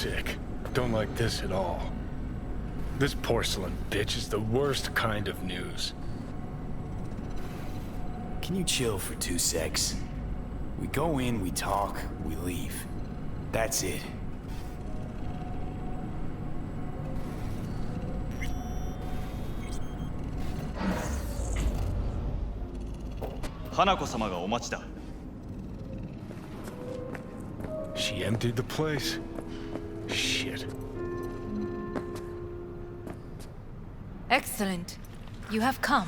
sick. Don't like this at all. This porcelain bitch is the worst kind of news. Can you chill for 2 secs? We go in, we talk, we leave. That's it. Hanako-sama ga omachi da. She emptied the place? Shit. Excellent. You have come.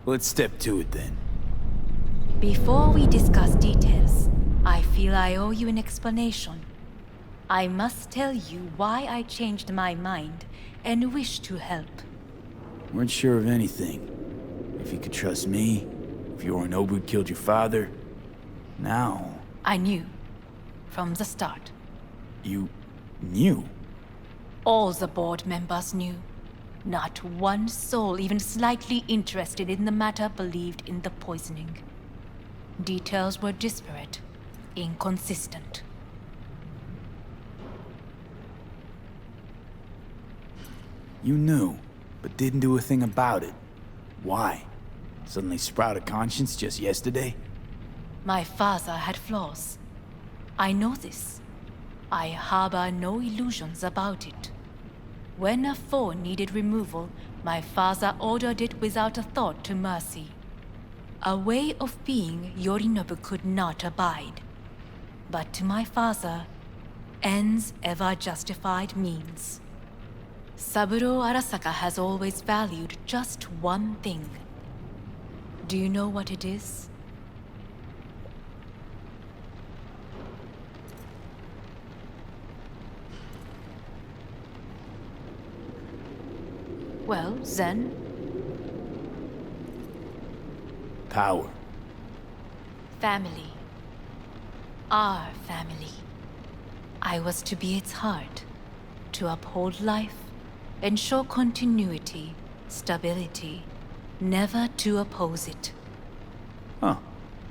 Let's step to it then. Before we discuss details, I feel I owe you an explanation. I must tell you why I changed my mind and wish to help. Weren't sure of anything. If you could trust me, if Yorinobu killed your father. Now... I knew. From the start. You... knew? All the board members knew. Not one soul even slightly interested in the matter believed in the poisoning. Details were disparate, inconsistent. You knew, but didn't do a thing about it. Why? Suddenly sprout a conscience just yesterday? My father had flaws. I know this. I harbor no illusions about it. When a foe needed removal, my father ordered it without a thought to mercy. A way of being Yorinobu could not abide. But to my father, ends ever justified means. Saburo Arasaka has always valued just one thing. Do you know what it is? Well, then... Power. Family. Our family. I was to be its heart, to uphold life, ensure continuity, stability, never to oppose it. Huh.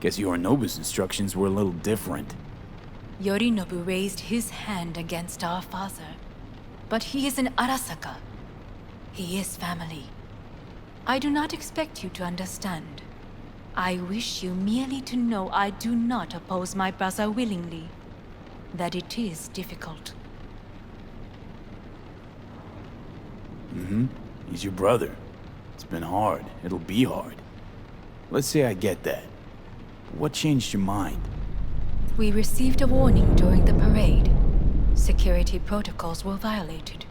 Guess Yorinobu's instructions were a little different. Yorinobu raised his hand against our father, but he is an Arasaka. He is family. I do not expect you to understand. I wish you merely to know I do not oppose my brother willingly. That it is difficult. Mm-hmm. He's your brother. It's been hard. It'll be hard. Let's say I get that. But what changed your mind? We received a warning during the parade. Security protocols were violated.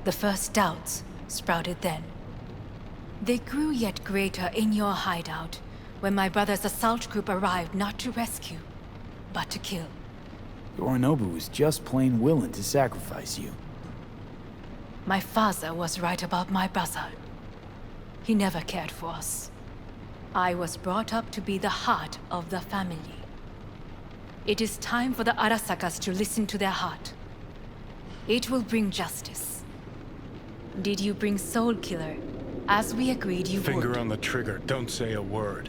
The first doubts sprouted then. They grew yet greater in your hideout, when my brother's assault group arrived not to rescue, but to kill. Yorinobu was just plain willing to sacrifice you. My father was right about my brother. He never cared for us. I was brought up to be the heart of the family. It is time for the Arasakas to listen to their heart. It will bring justice. Did you bring Soul Killer, as we agreed you would? Finger on the trigger, don't say a word.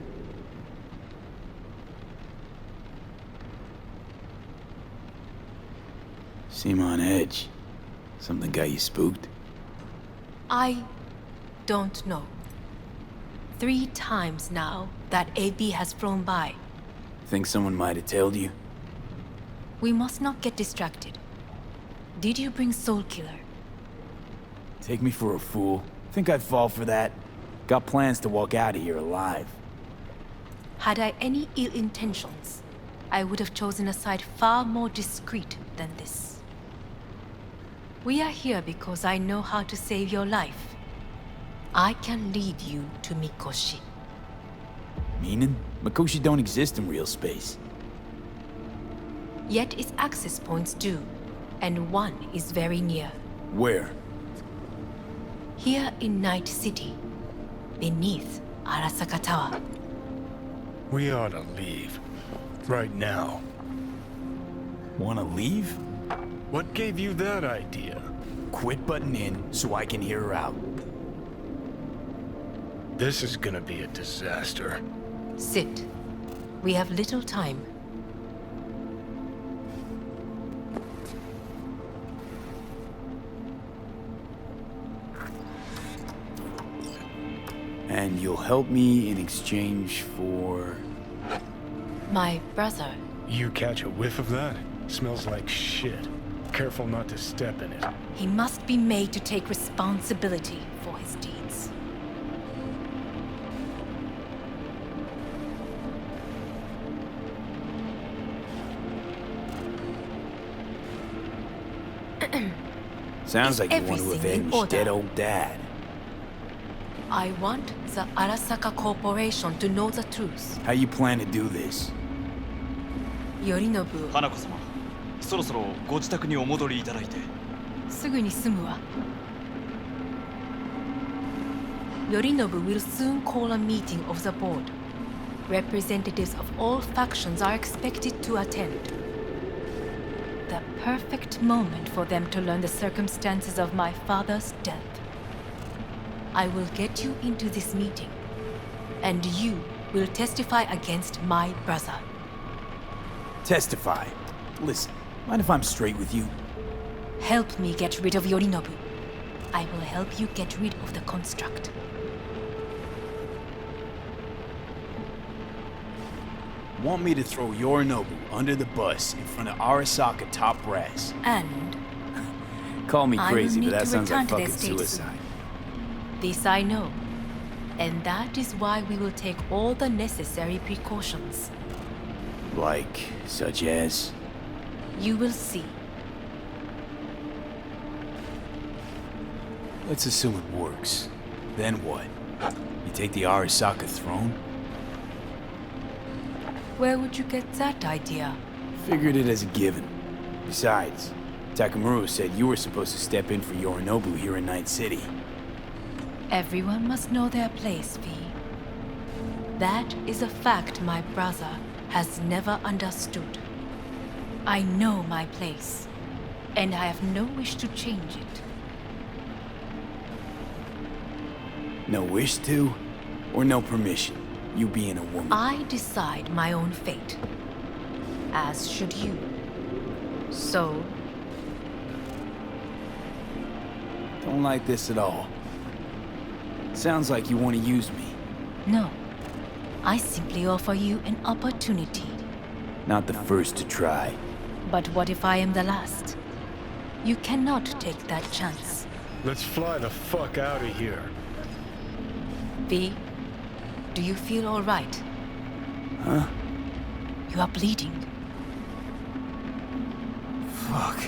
Seem on edge. Something got you spooked? I don't know. 3 times now that AB has flown by. Think someone might have tailed you? We must not get distracted. Did you bring Soul Killer? Take me for a fool. Think I'd fall for that? Got plans to walk out of here alive. Had I any ill intentions, I would have chosen a side far more discreet than this. We are here because I know how to save your life. I can lead you to Mikoshi. Meaning? Mikoshi don't exist in real space. Yet its access points do, and one is very near. Where? Here in Night City, beneath Arasaka Tower. We ought to leave. Right now. Wanna leave? What gave you that idea? Quit butting in so I can hear her out. This is gonna be a disaster. Sit. We have little time. And you'll help me in exchange for... My brother. You catch a whiff of that? Smells like shit. Careful not to step in it. He must be made to take responsibility for his deeds. Sounds like you want to everything in avenge order? dead old dad. I want the Arasaka Corporation to know the truth. How you plan to do this? Yorinobu, 花子様、そろそろご自宅にお戻りいただいて。すぐに済むわ。Yorinobu will soon call a meeting of the board. Representatives of all factions are expected to attend. The perfect moment for them to learn the circumstances of my father's death. I will get you into this meeting, and you will testify against my brother. Testify. Listen, mind if I'm straight with you? Help me get rid of Yorinobu. I will help you get rid of the construct. Want me to throw Yorinobu under the bus in front of Arasaka top brass? And Call me I will crazy, but need that to sounds return like to their fucking state suicide. this I know. And that is why we will take all the necessary precautions. Like, such as? You will see. Let's assume it works. Then what? You take the Arasaka throne? Where would you get that idea? Figured it as a given. Besides, Takamura said you were supposed to step in for Yorinobu here in Night City. Everyone must know their place, V. That is a fact my brother has never understood. I know my place, and I have no wish to change it. No wish to? Or no permission? You being a woman? I decide my own fate, as should you. So, Don't like this at all. Sounds like you want to use me. no. I simply offer you an opportunity. Not the first to try. But what if I am the last? You cannot take that chance. Let's fly the fuck out of here. V, do you feel all right? Huh? You are bleeding. Fuck.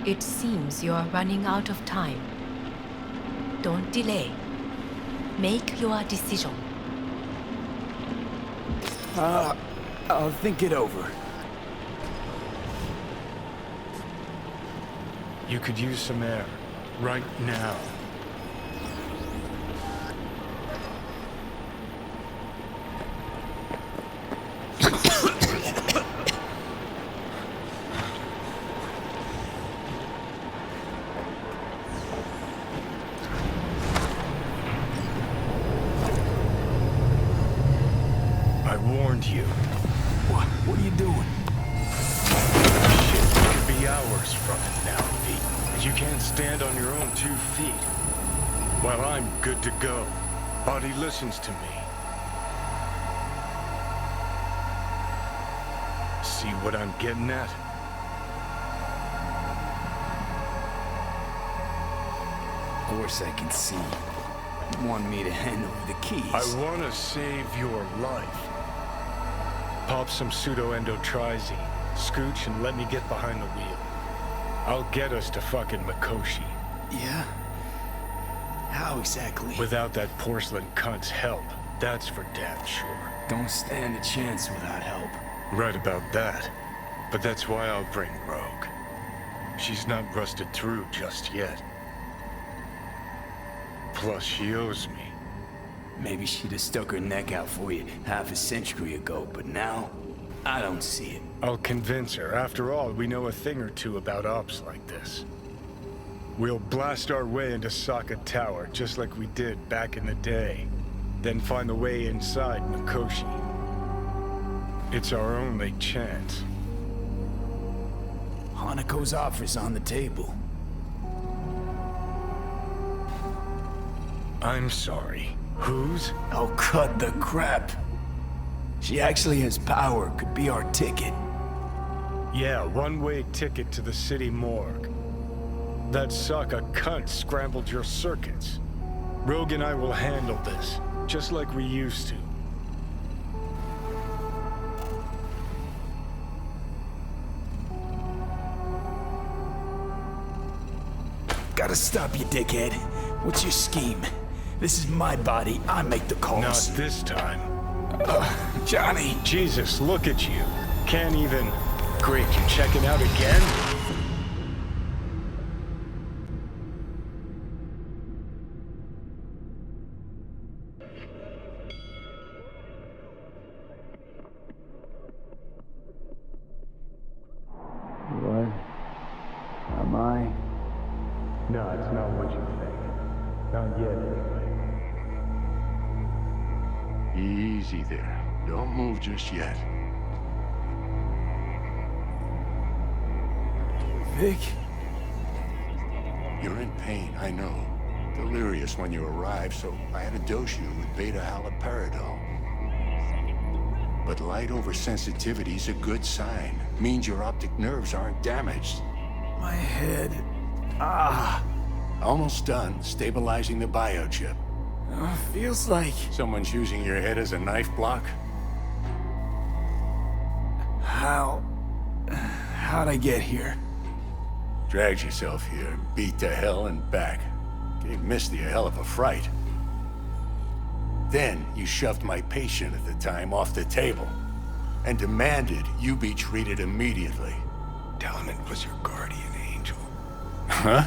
It seems you are running out of time. Don't delay. Make your decision. I'll think it over. You could use some air. Right now. I warned you. What are you doing? Shit could be hours from it now, Pete. And you can't stand on your own 2 feet. Well, I'm good to go. Body listens to me. See what I'm getting at? Of course I can see. You want me to hand over the keys. I want to save your life. Pop some pseudo-endotrizine, scooch, and let me get behind the wheel. I'll get us to fucking Mikoshi. Yeah? How exactly? Without that porcelain cunt's help, that's for damn sure. Don't stand a chance without help. Right about that. But that's why I'll bring Rogue. She's not rusted through just yet. Plus, she owes me. Maybe she'd have stuck her neck out for you half a century ago, but now, I don't see it. I'll convince her. After all, we know a thing or two about ops like this. We'll blast our way into Sokka Tower, just like we did back in the day. Then find the way inside Mikoshi. It's our only chance. Hanako's offer's on the table. I'm sorry. Whose? Oh, cut the crap. She actually has power, could be our ticket. Yeah, one-way ticket to the city morgue. That sucker cunt scrambled your circuits. Rogue and I will handle this, just like we used to. Gotta stop you, dickhead. What's your scheme? This is my body. I make the calls. Not this time. Johnny. Jesus, look at you. Can't even... Great, you're checking out again? What? Am I? No, it's not what you think. Not yet, anyway. Easy there. Don't move just yet. Vic? You're in pain, I know. Delirious when you arrived, so I had to dose you with beta-haloperidol. But light oversensitivity's a good sign. Means your optic nerves aren't damaged. My head. Ah. Almost done stabilizing the biochip. Feels like... Someone's using your head as a knife block? How'd I get here? Dragged yourself here, beat to hell and back. Gave Misty a hell of a fright. Then you shoved my patient at the time off the table and demanded you be treated immediately. Tell him it was your guardian angel. Huh?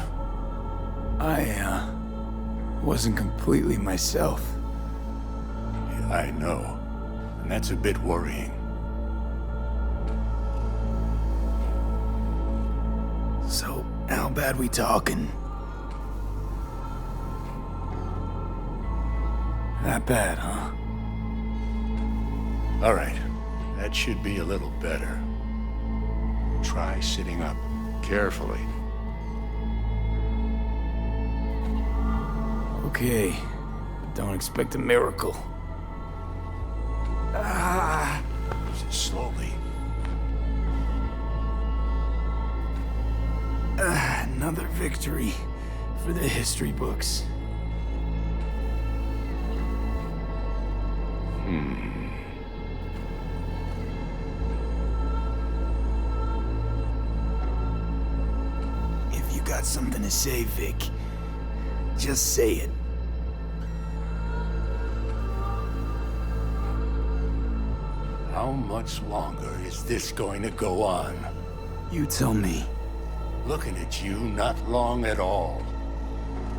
I, wasn't completely myself. Yeah, I know. And that's a bit worrying. So, how bad we talking? That bad, huh? All right. That should be a little better. Try sitting up. Carefully. Okay. But don't expect a miracle. Slowly. Another victory for the history books. If you got something to say, Vic, just say it. How much longer is this going to go on? You tell me. Looking at you, not long at all.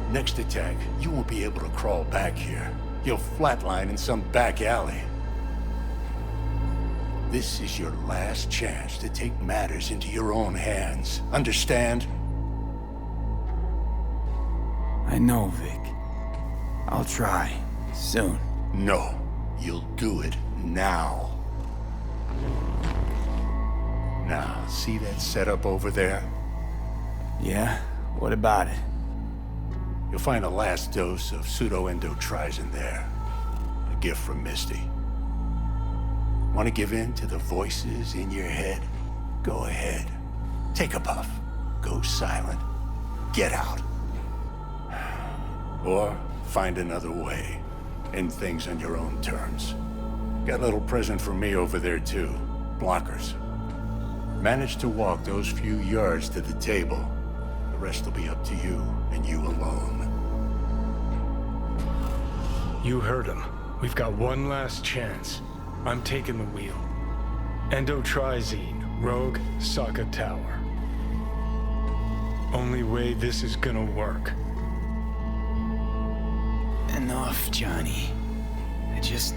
Next attack, you won't be able to crawl back here. You'll flatline in some back alley. This is your last chance to take matters into your own hands. Understand? I know, Vic. I'll try. Soon. No. You'll do it now. Now, see that setup over there? Yeah? What about it? You'll find a last dose of pseudo-endotrizin there. A gift from Misty. Want to give in to the voices in your head? Go ahead. Take a puff. Go silent. Get out. Or find another way. End things on your own terms. Got a little present for me over there too. Blockers. Manage to walk those few yards to the table. The rest will be up to you, and you alone. You heard him. We've got one last chance. I'm taking the wheel. Endotrizine, Rogue, Saka Tower. Only way this is gonna work. Enough, Johnny. I just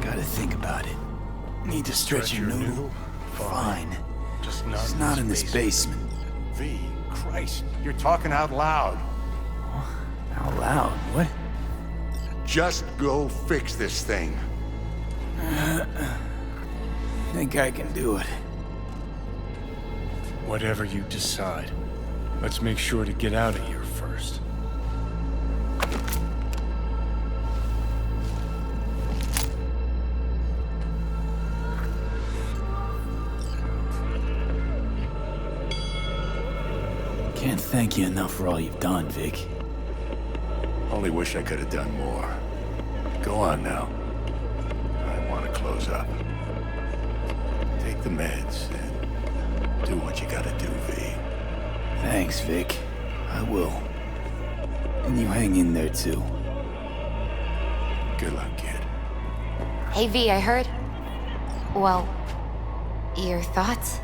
gotta think about it. Need to stretch your noodle? Fine. Just It's not in this basement. V, Christ, you're talking out loud. Out loud? What? Just go fix this thing. think I can do it. Whatever you decide. Let's make sure to get out of here first. Can't thank you enough for all you've done, Vic. Only wish I could have done more. Go on now. I want to close up. Take the meds and do what you gotta do, V. Thanks, Vic. I will. And you hang in there, too. Good luck, kid. Hey V, I heard... Well... Your thoughts?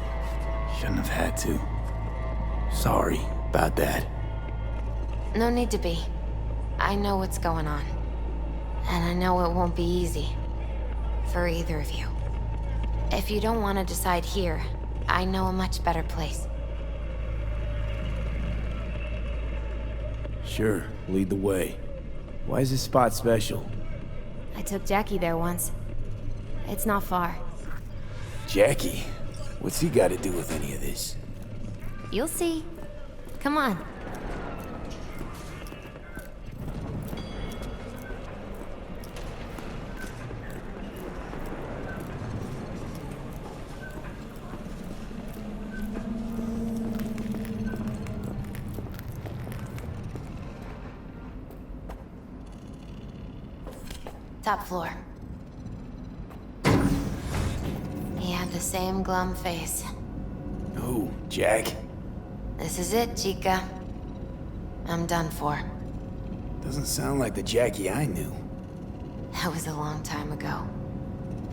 Shouldn't have had to. Sorry about that. No need to be. I know what's going on. And I know it won't be easy. For either of you. If you don't want to decide here, I know a much better place. Sure, lead the way. Why is this spot special? I took Jackie there once. It's not far. Jackie? What's he got to do with any of this? You'll see. Come on. Top floor. He had the same glum face. Who, Jack? This is it, Chica. I'm done for. Doesn't sound like the Jackie I knew. That was a long time ago.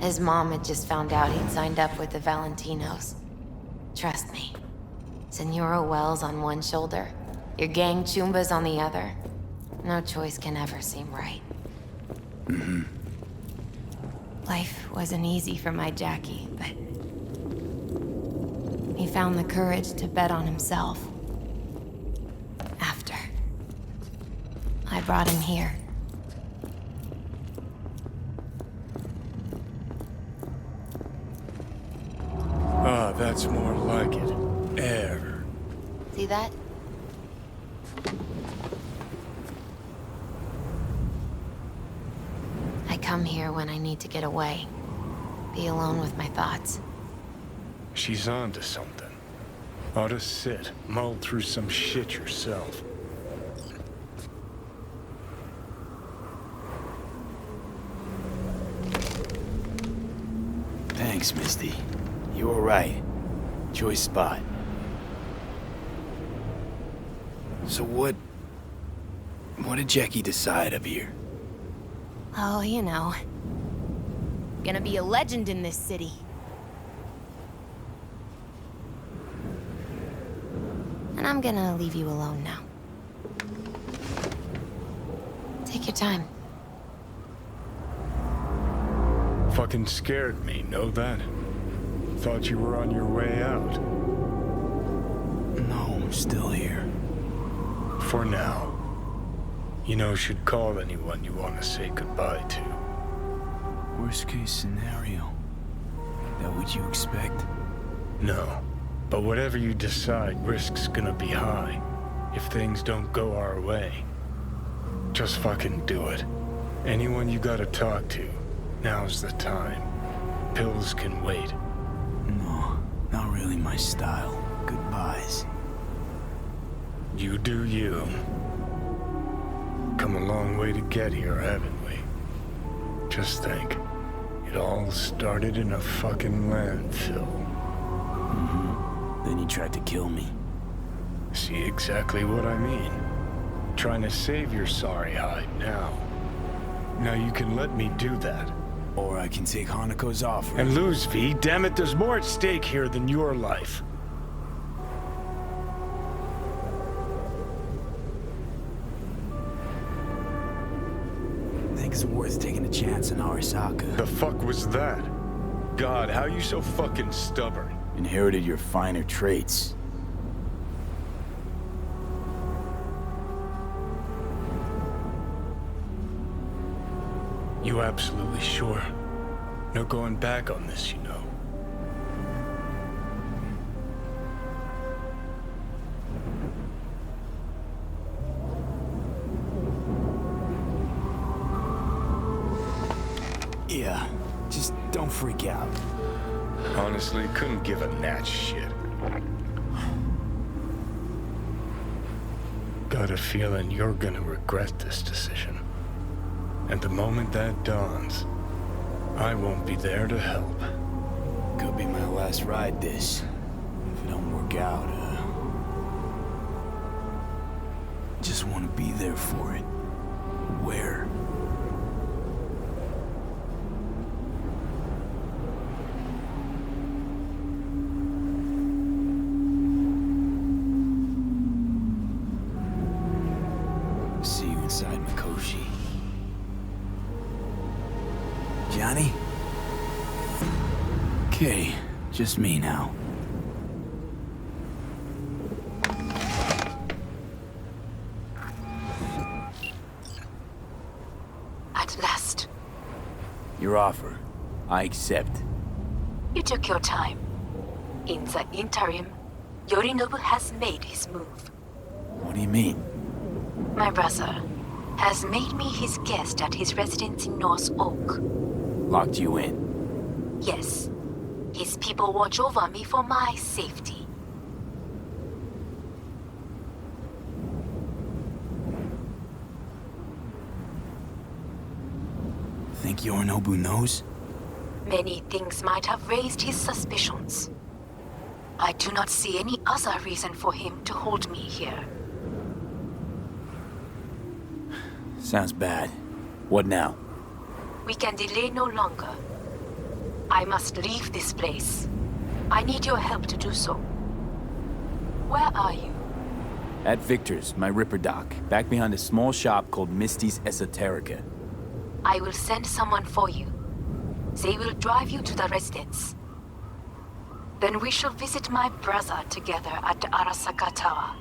His mom had just found out he'd signed up with the Valentinos. Trust me. Senora Wells on one shoulder, your gang Chumbas on the other. No choice can ever seem right. Life wasn't easy for my Jackie, but... he found the courage to bet on himself. After. I brought him here. Ah, that's more like it. Air. See that? I come here when I need to get away. Be alone with my thoughts. She's onto something. Ought to sit, mull through some shit yourself. Thanks, Misty. You were right. Choice spot. So what did Jackie decide up here? Oh, you know. Gonna be a legend in this city. And I'm gonna leave you alone now. Take your time. Fucking scared me, know that? Thought you were on your way out. No, I'm still here. For now. You know, should call anyone you want to say goodbye to. Worst case scenario. That what you expect? No. But whatever you decide, risk's gonna be high. If things don't go our way. Just fucking do it. Anyone you gotta talk to, now's the time. Pills can wait. No, not really my style. Goodbyes. You do you. Come a long way to get here, haven't we? Just think. It all started in a fucking landfill. Then you tried to kill me. See exactly what I mean. Trying to save your sorry hide now. Now you can let me do that. Or I can take Hanako's offer. And lose, V. Damn it, there's more at stake here than your life. Think it's worth taking a chance on Arasaka. The fuck was that? God, how you so fucking stubborn? Inherited your finer traits. You absolutely sure? No going back on this, you know. Yeah, just don't freak out. Honestly, couldn't give a gnat's shit. Got a feeling you're gonna regret this decision. And the moment that dawns, I won't be there to help. Could be my last ride this. If it don't work out, just want to be there for it. Where? See you inside Mikoshi. Johnny? Okay, just me now. At last. Your offer. I accept. You took your time. In the interim, Yorinobu has made his move. What do you mean? My brother has made me his guest at his residence in North Oak. Locked you in? Yes. His people watch over me for my safety. Think Yorinobu knows? Many things might have raised his suspicions. I do not see any other reason for him to hold me here. Sounds bad. What now? We can delay no longer. I must leave this place. I need your help to do so. Where are you? At Victor's, my Ripper dock, back behind a small shop called Misty's Esoterica. I will send someone for you. They will drive you to the residence. Then we shall visit my brother together at the Arasaka Tower.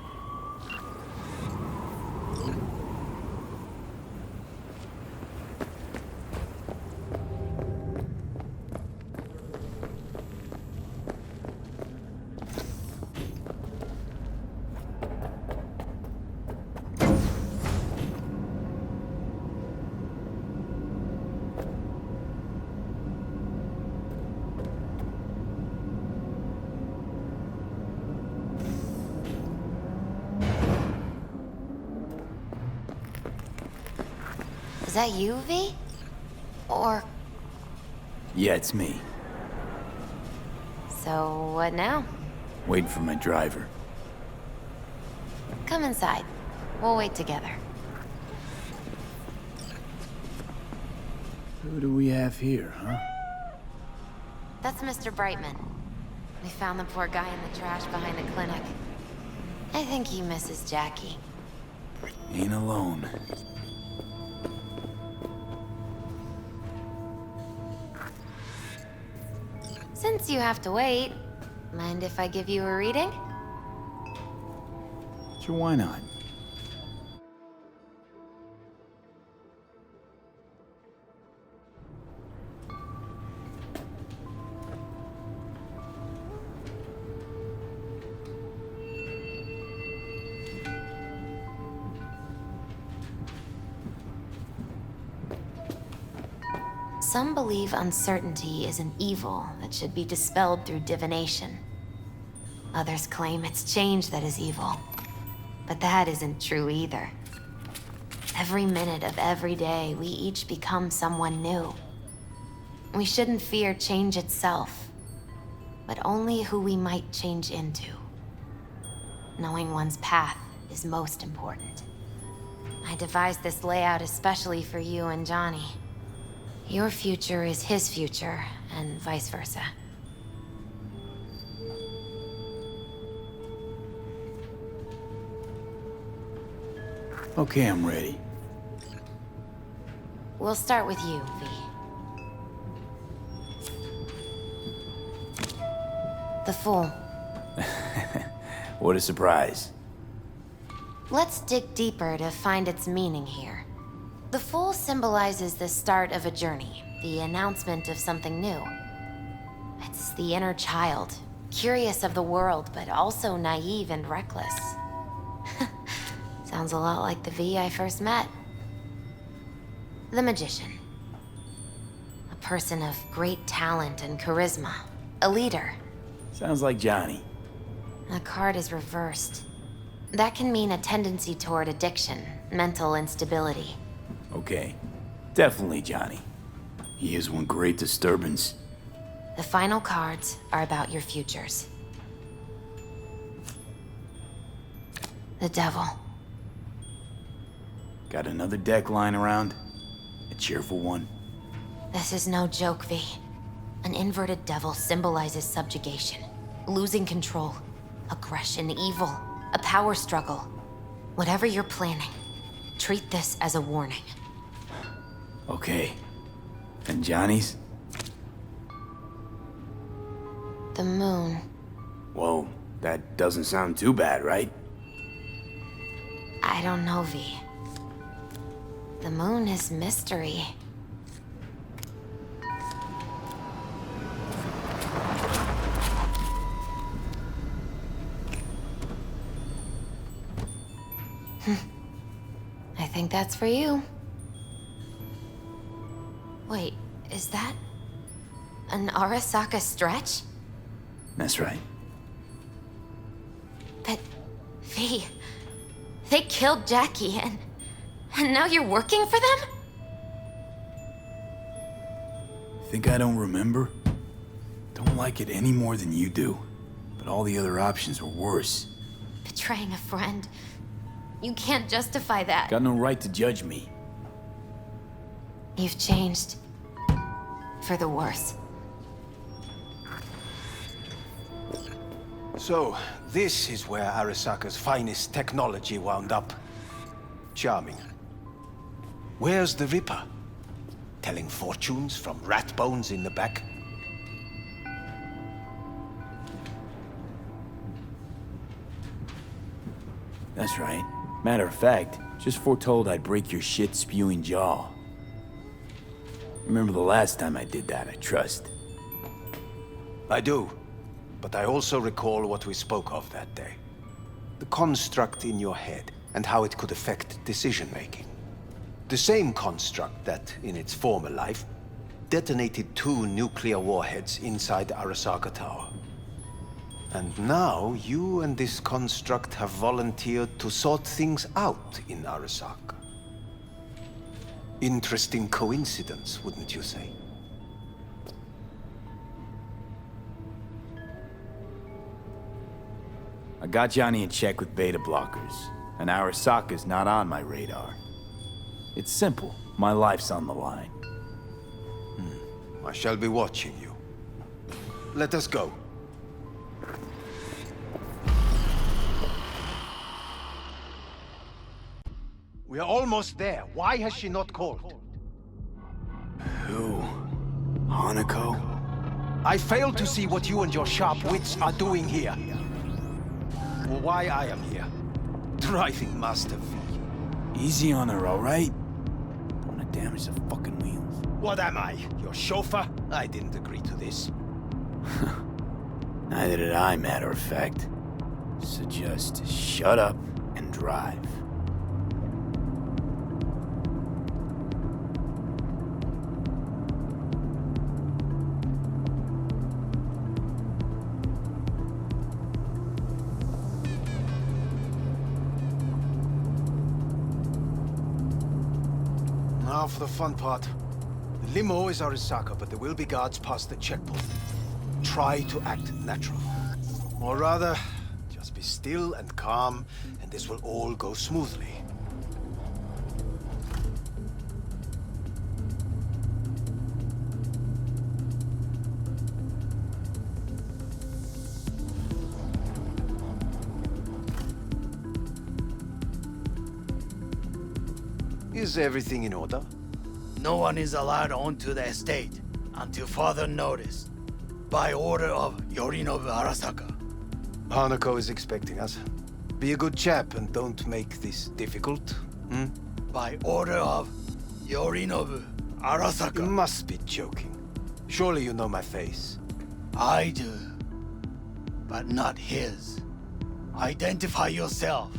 Is that you, V? Or... Yeah, it's me. So, what now? Waiting for my driver. Come inside. We'll wait together. Who do we have here, huh? That's Mr. Brightman. We found the poor guy in the trash behind the clinic. I think he misses Jackie. Ain't alone. Since you have to wait, mind if I give you a reading? Sure, why not? Some believe uncertainty is an evil that should be dispelled through divination. Others claim it's change that is evil. But that isn't true either. Every minute of every day, we each become someone new. We shouldn't fear change itself, but only who we might change into. Knowing one's path is most important. I devised this layout especially for you and Johnny. Your future is his future, and vice versa. Okay, I'm ready. We'll start with you, V. The Fool. What a surprise. Let's dig deeper to find its meaning here. The Fool symbolizes the start of a journey, the announcement of something new. It's the inner child, curious of the world, but also naive and reckless. Sounds a lot like the V I first met. The Magician. A person of great talent and charisma. A leader. Sounds like Johnny. The card is reversed. That can mean a tendency toward addiction, mental instability. Okay. Definitely Johnny. He is one great disturbance. The final cards are about your futures. The devil. Got another deck lying around? A cheerful one? This is no joke, V. An inverted devil symbolizes subjugation, losing control, aggression, evil, a power struggle. Whatever you're planning, treat this as a warning. Okay. And Johnny's? The moon. Whoa, that doesn't sound too bad, right? I don't know, V. The moon is mystery. I think that's for you. Wait, is that an Arasaka stretch? That's right. But, V, they killed Jackie and now you're working for them? Think I don't remember? Don't like it any more than you do. But all the other options were worse. Betraying a friend. You can't justify that. Got no right to judge me. You've changed. For the worse. So, this is where Arasaka's finest technology wound up. Charming. Where's the Ripper? Telling fortunes from rat bones in the back? That's right. Matter of fact, just foretold I'd break your shit-spewing jaw. Remember the last time I did that, I trust. I do. But I also recall what we spoke of that day. The construct in your head, and how it could affect decision-making. The same construct that, in its former life, detonated 2 nuclear warheads inside Arasaka Tower. And now, you and this construct have volunteered to sort things out in Arasaka. Interesting coincidence, wouldn't you say? I got Johnny in check with beta blockers, and Arasaka's not on my radar. It's simple. My life's on the line. I shall be watching you. Let us go. We are almost there. Why has she not called? Who? Hanako? I fail to see what you and your sharp wits are doing here. Or why I am here. Driving Master V. Easy on her, alright? Don't want to damage the fucking wheels. What am I? Your chauffeur? I didn't agree to this. Neither did I, matter of fact. So just shut up and drive. Now for the fun part. The limo is Arasaka, but there will be guards past the checkpoint. Try to act natural. Or rather, just be still and calm, and this will all go smoothly. Is everything in order? No one is allowed onto the estate until further notice. By order of Yorinobu Arasaka. Hanako is expecting us. Be a good chap and don't make this difficult. By order of Yorinobu You Arasaka. must be joking. Surely you know my face. I do. But not his. Identify yourself.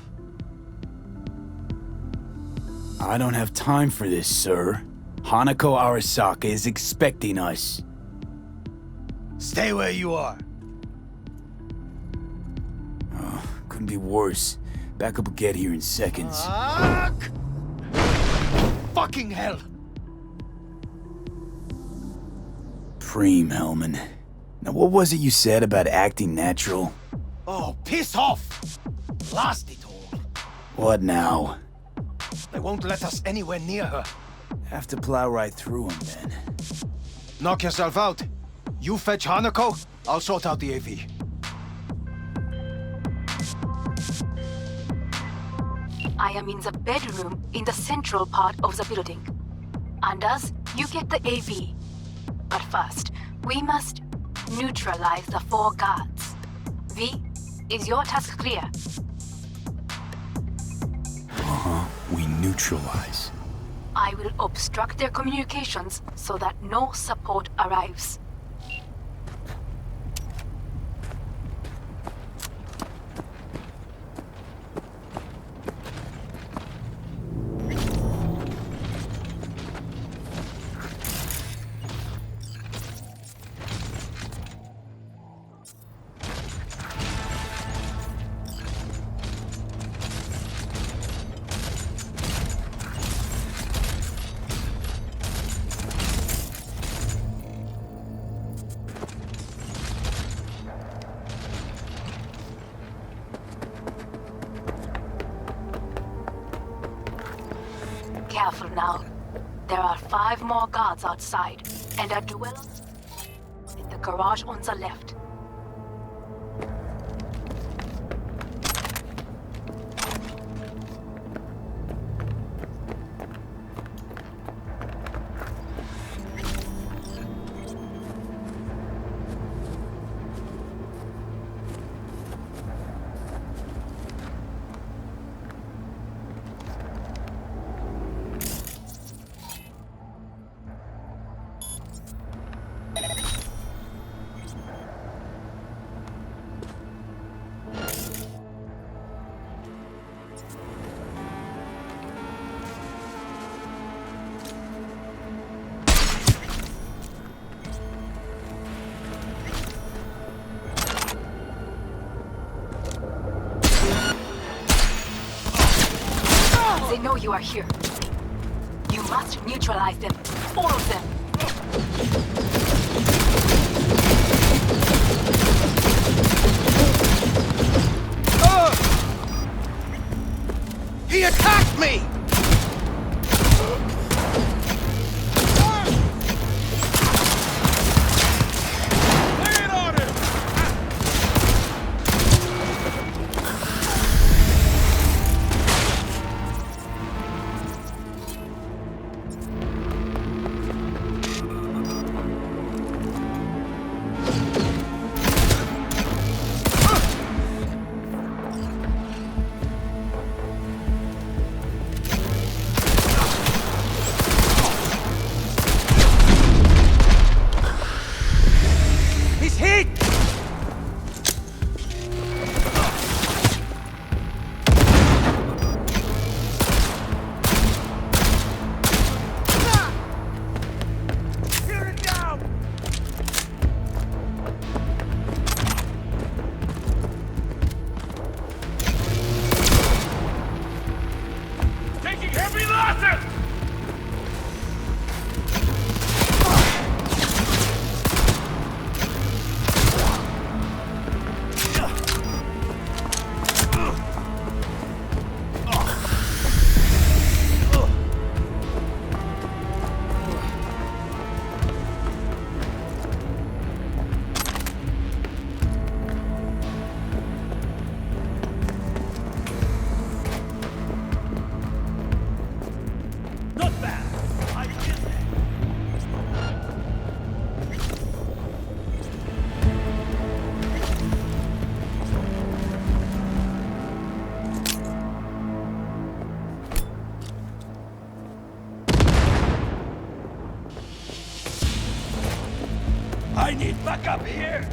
I don't have time for this, sir. Hanako Arasaka is expecting us. Stay where you are. Couldn't be worse. Backup will get here in seconds. Fuck! Fucking hell! Preem, Hellman. Now what was it you said about acting natural? Oh, piss off! Blast it all. What now? They won't let us anywhere near her. Have to plow right through him then. Knock yourself out. You fetch Hanako, I'll sort out the AV. I am in the bedroom in the central part of the building. Anders, you get the AV. But first, we must neutralize the 4 guards. V, is your task clear? We neutralize. I will obstruct their communications so that no support arrives. Careful now. There are 5 more guards outside, and a duel in the garage on the left. They know you are here. You must neutralize them. All of them. He attacked me! I need backup here!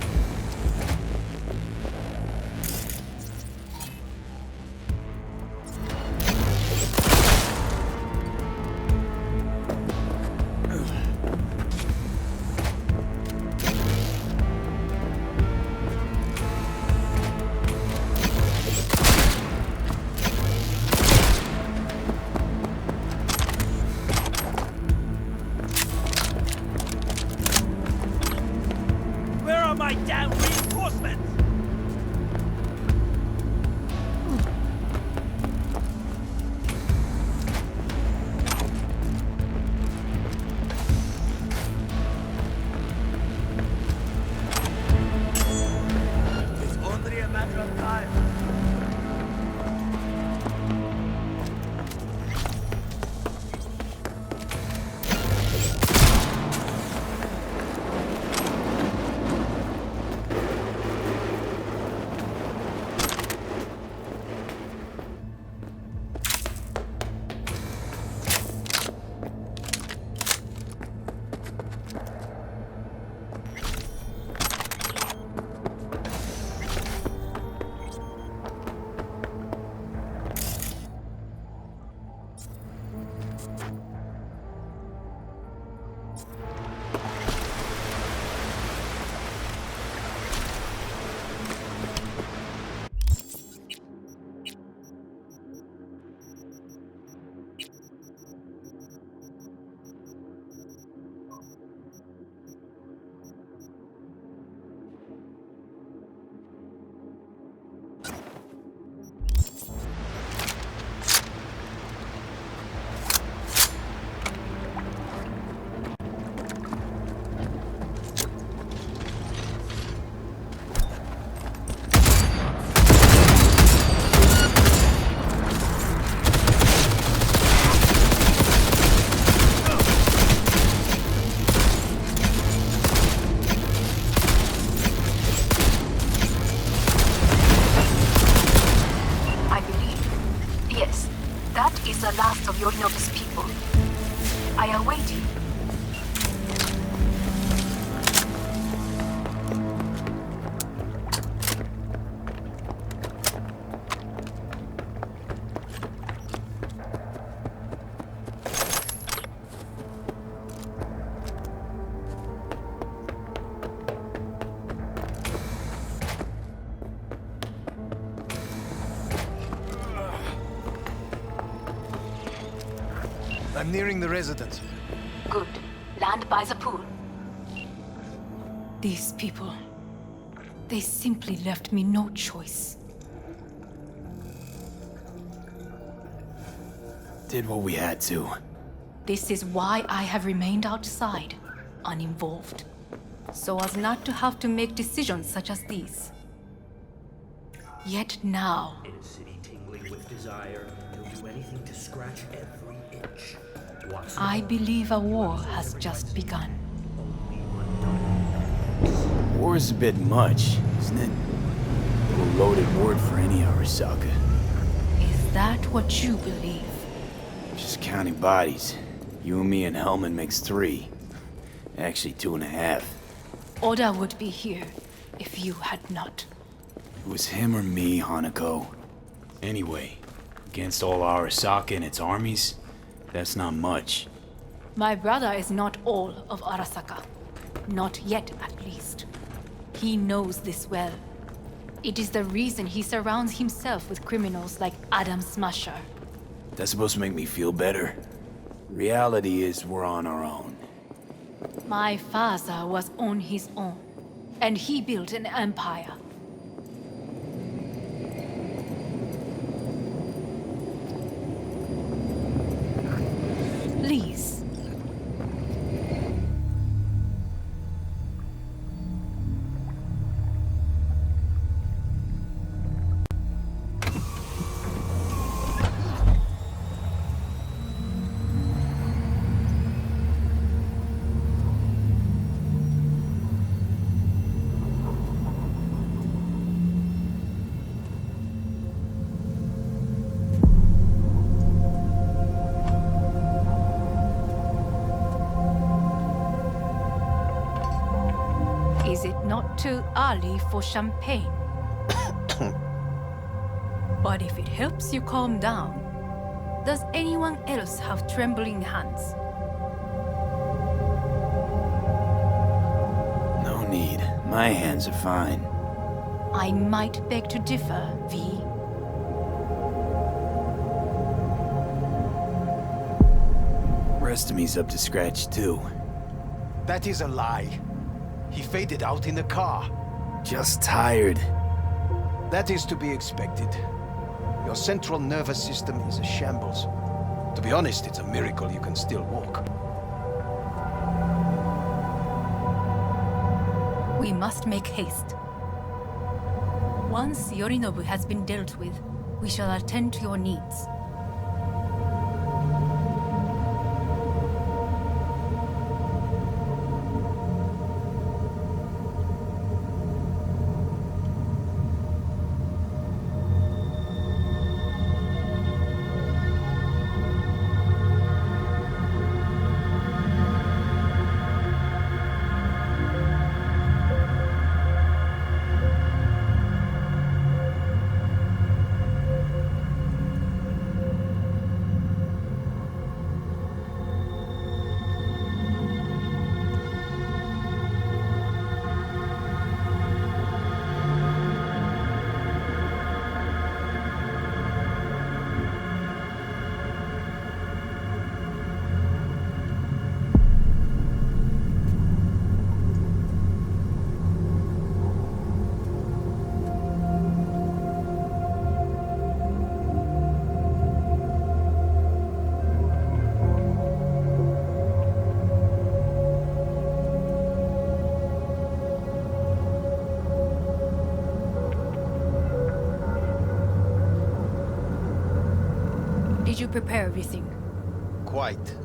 Yorinobu's people. I await you. I'm nearing the residence. Good. Land by the pool. These people... they simply left me no choice. Did what we had to. This is why I have remained outside, uninvolved. So as not to have to make decisions such as these. Yet now... In a city tingling with desire, he'll do anything to scratch every itch. What's I believe a war has just begun. War's a bit much, isn't it? A little loaded word for any Arasaka. Is that what you believe? Just counting bodies. You and me and Hellman makes 3. Actually 2.5. Oda would be here if you had not. It was him or me, Hanako. Anyway, against all Arasaka and its armies, that's not much. My brother is not all of Arasaka. Not yet, at least. He knows this well. It is the reason he surrounds himself with criminals like Adam Smasher. That's supposed to make me feel better. Reality is we're on our own. My father was on his own, and he built an empire. Please. Is it not too early for champagne? But if it helps you calm down, does anyone else have trembling hands? No need. My hands are fine. I might beg to differ, V. Rest of me's up to scratch too. That is a lie. He faded out in the car. Just tired. That is to be expected. Your central nervous system is a shambles. To be honest, it's a miracle you can still walk. We must make haste. Once Yorinobu has been dealt with, we shall attend to your needs. Did you prepare everything? Quite.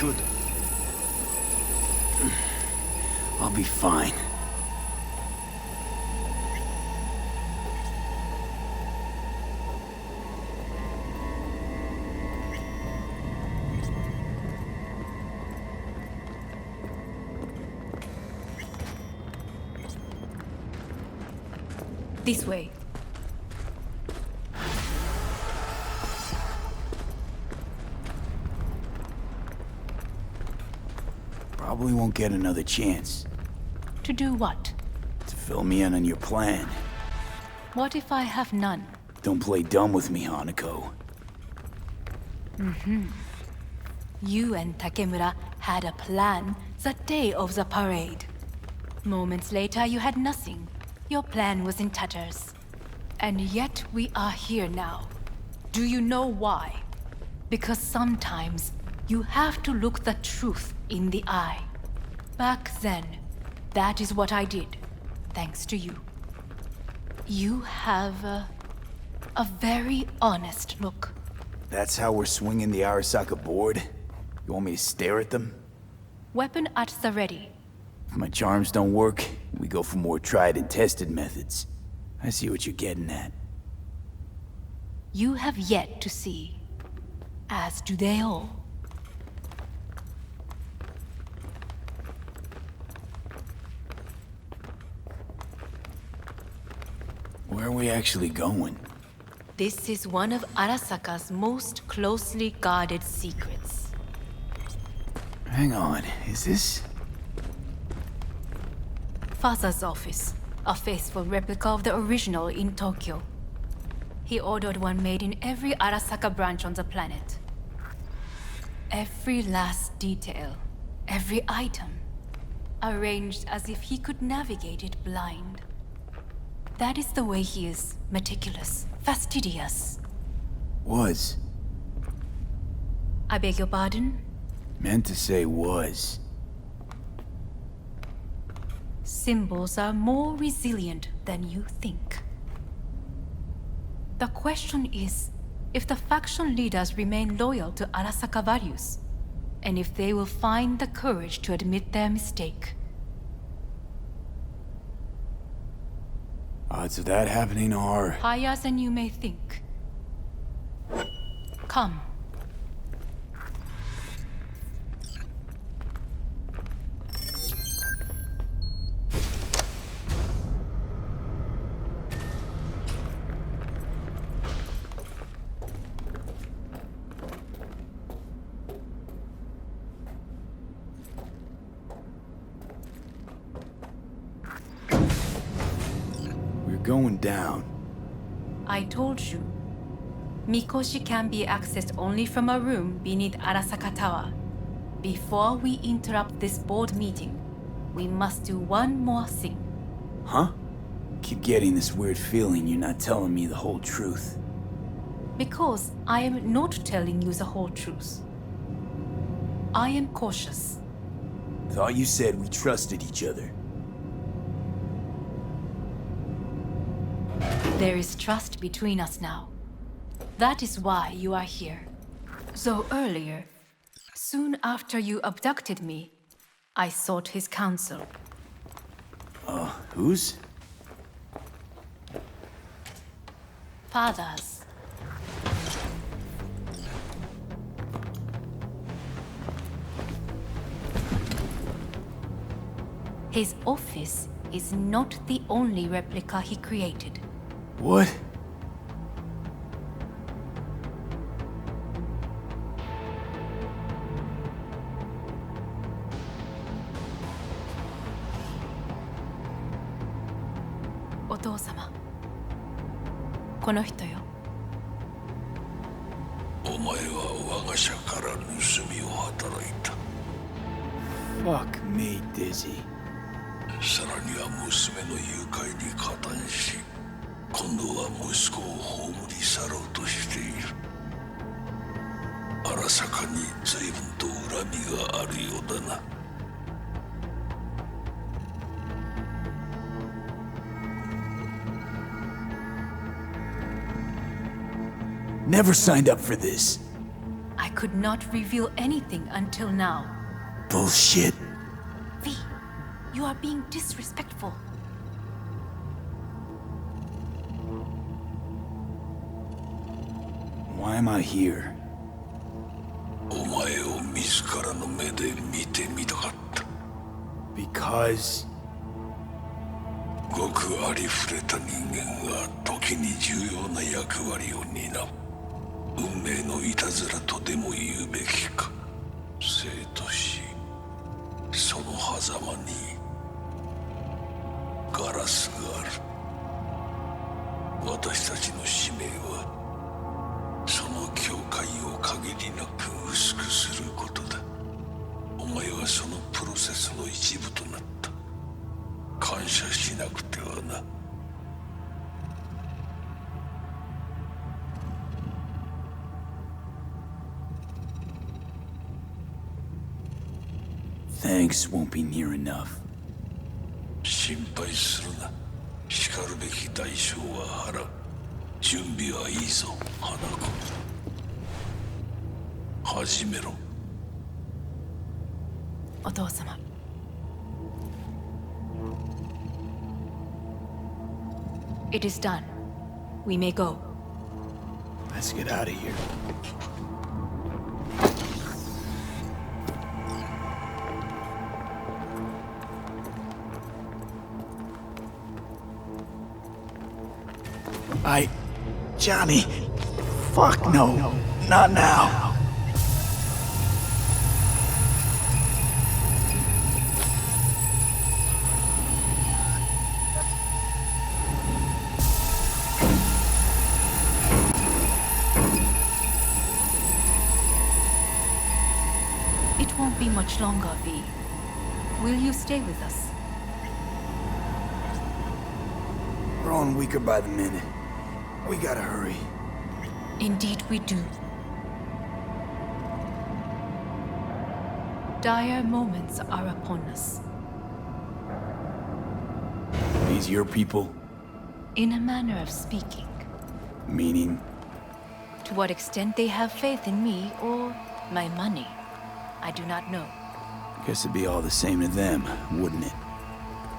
should. I'll be fine. This way. Probably won't get another chance. To do what? To fill me in on your plan. What if I have none? Don't play dumb with me, Hanako. You and Takemura had a plan the day of the parade. Moments later, you had nothing. Your plan was in tatters. And yet we are here now. Do you know why? Because sometimes you have to look the truth in the eye. Back then, that is what I did, thanks to you. You have a very honest look. That's how we're swinging the Arasaka board? You want me to stare at them? Weapon at the ready. If my charms don't work, we go for more tried and tested methods. I see what you're getting at. You have yet to see, as do they all. Where are we actually going? This is one of Arasaka's most closely guarded secrets. Hang on, is this... Father's office, a faithful replica of the original in Tokyo. He ordered one made in every Arasaka branch on the planet. Every last detail, every item, arranged as if he could navigate it blind. That is the way he is, meticulous, fastidious. Was. I beg your pardon? Meant to say was. Symbols are more resilient than you think. The question is, if the faction leaders remain loyal to Arasaka values, and if they will find the courage to admit their mistake. Odds of that happening are... Higher than you may think. Come. Going down. I told you. Mikoshi can be accessed only from a room beneath Arasaka Tower. Before we interrupt this board meeting, we must do one more thing. Huh? Keep getting this weird feeling you're not telling me the whole truth. Because I am not telling you the whole truth. I am cautious. Thought you said we trusted each other. There is trust between us now. That is why you are here. So earlier, soon after you abducted me, I sought his counsel. Whose? Father's. His office is not the only replica he created. What? Otou-sama. この人よ。お前は我が社から盗みを働いた。Fuck me, Dizzy. さらには娘の誘拐に加担し、今度は息子を葬り去ろうとしている。荒坂に随分と恨みがあるようだな。Never signed up for this. I could not reveal anything until now. Bullshit. V, you are being disrespectful. Why am I here? お前を自らの目で見てみたかった。 Because... ごくありふれた人間が時に重要な役割を担う。運命のいたずらとでも言うべきか。生と死、その狭間にガラスがある。私たちの使命はその境界を限りなく薄くすることだ。お前はそのプロセスの一部となった。感謝しなくてはな。Thanks won't be near enough. 心配するな。しかるべき代償は払う。準備はいいぞ、花子。始めろ。お父様。It is done. We may go. Let's get out of here. Johnny. Fuck no. Not now. It won't be much longer, V. Will you stay with us? Growing weaker by the minute. We gotta hurry. Indeed we do. Dire moments are upon us. These your people? In a manner of speaking. Meaning? To what extent they have faith in me or my money, I do not know. Guess it'd be all the same to them, wouldn't it?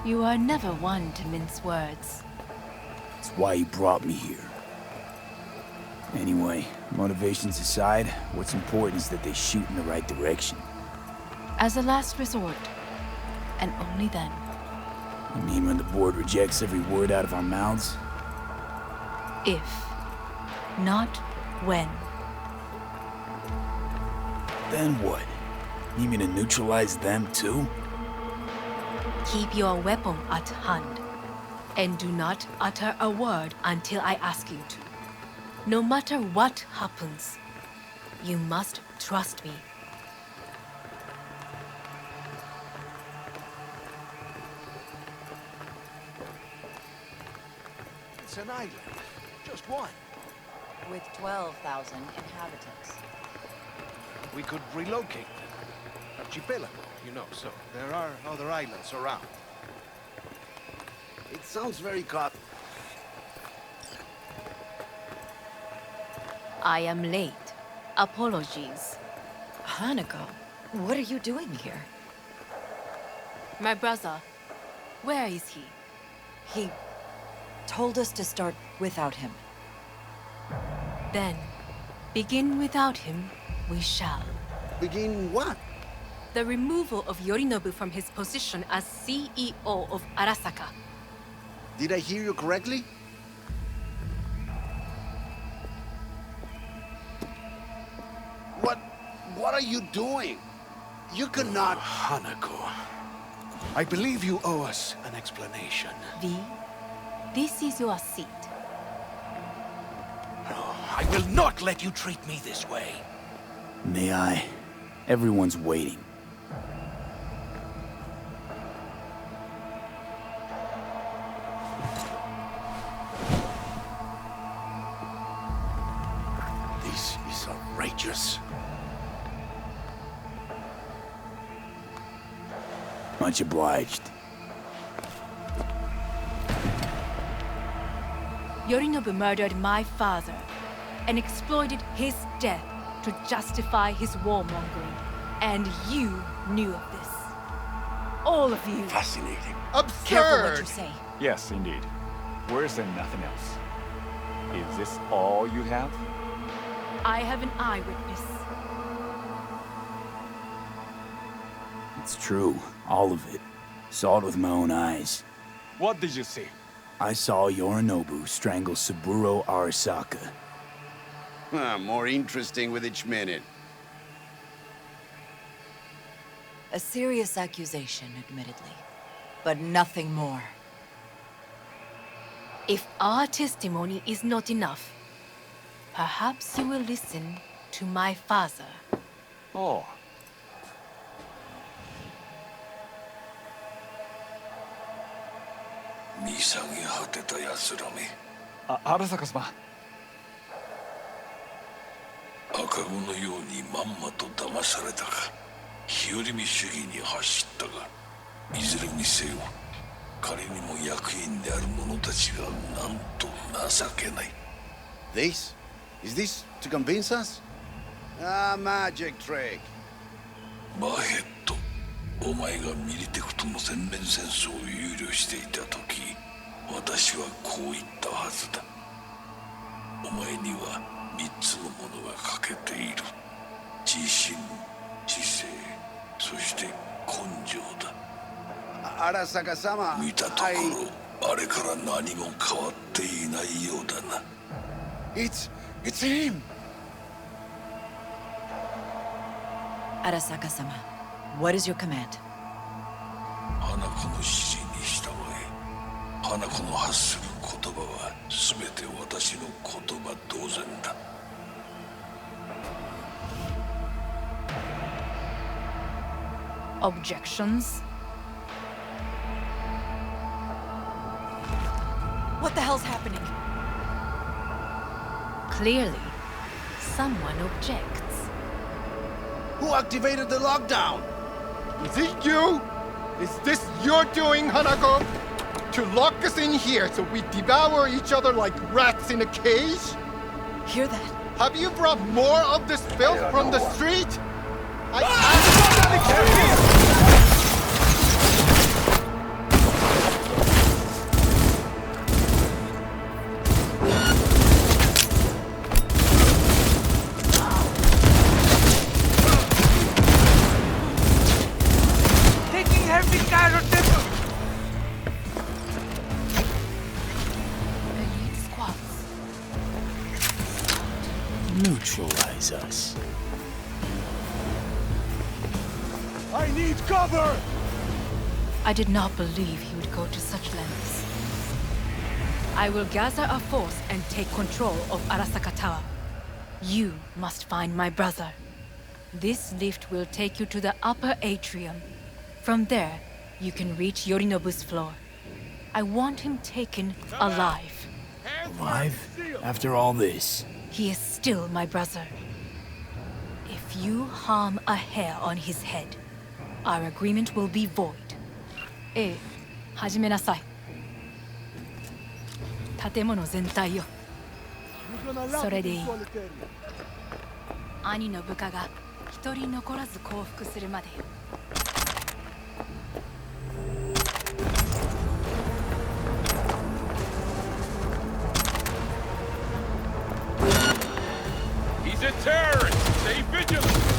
You are never one to mince words. It's why you brought me here. Anyway, motivations aside, what's important is that they shoot in the right direction. As a last resort, and only then. You mean when the board rejects every word out of our mouths? If, not when. Then what? You mean to neutralize them too? Keep your weapon at hand, and do not utter a word until I ask you to. No matter what happens, you must trust me. It's an island. Just one. With 12,000 inhabitants. We could relocate them. Archipelago, you know, so there are other islands around. It sounds very I am late. Apologies. Hanako, what are you doing here? My brother, where is he? He told us to start without him. Then, begin without him, we shall. Begin what? The removal of Yorinobu from his position as CEO of Arasaka. Did I hear you correctly? What are you doing? You cannot... Hanako, I believe you owe us an explanation. V, this is your seat. No, I will not let you treat me this way. May I? Everyone's waiting. This is outrageous. Much obliged. Yorinobu murdered my father and exploited his death to justify his warmongering. And you knew of this. All of you. Fascinating. Careful what you say. Yes, indeed. Worse than nothing else. Is this all you have? I have an eyewitness. It's true, all of it. Saw it with my own eyes. What did you see? I saw Yorinobu strangle Saburo Arasaka. More interesting with each minute. A serious accusation, admittedly. But nothing more. If our testimony is not enough, perhaps you will listen to my father. Oh. Arasaka様。赤子のようにまんまと騙されたか、日和見主義に走ったが、いずれにせよ、彼にも役員である者たちがなんと情けない。This? Is this to convince us? Ah, magic trick. バヘッド、お前がミリテクとの全面戦争を憂慮していた時、私はこう言ったはずだ。お前には3つのものが欠けている。自信、知性、そして根性だ。Arasaka-sama, 見たところ、あれから何も変わっていないようだな。It's him! Arasaka-sama, what is your command? 花子の指示に従え、花子の発する言葉は全て私の言葉同然だ。Objections? What the hell's happening? Clearly, someone objects. Who activated the lockdown? Is it you? Is this your doing, Hanako? To lock us in here so we devour each other like rats in a cage? Hear that? Have you brought more of this filth from the street? I asked somebody to get here! Neutralize us. I need cover! I did not believe he would go to such lengths. I will gather a force and take control of Arasaka Tower. You must find my brother. This lift will take you to the upper atrium. From there, you can reach Yorinobu's floor. I want him taken alive. Alive? After all this? He is still my brother. If you harm a hair on his head, our agreement will be void. ええ、始めなさい。建物全体よ。それでいい。兄の部下が一人残らず降伏するまでよ。He's a terrorist! Stay vigilant!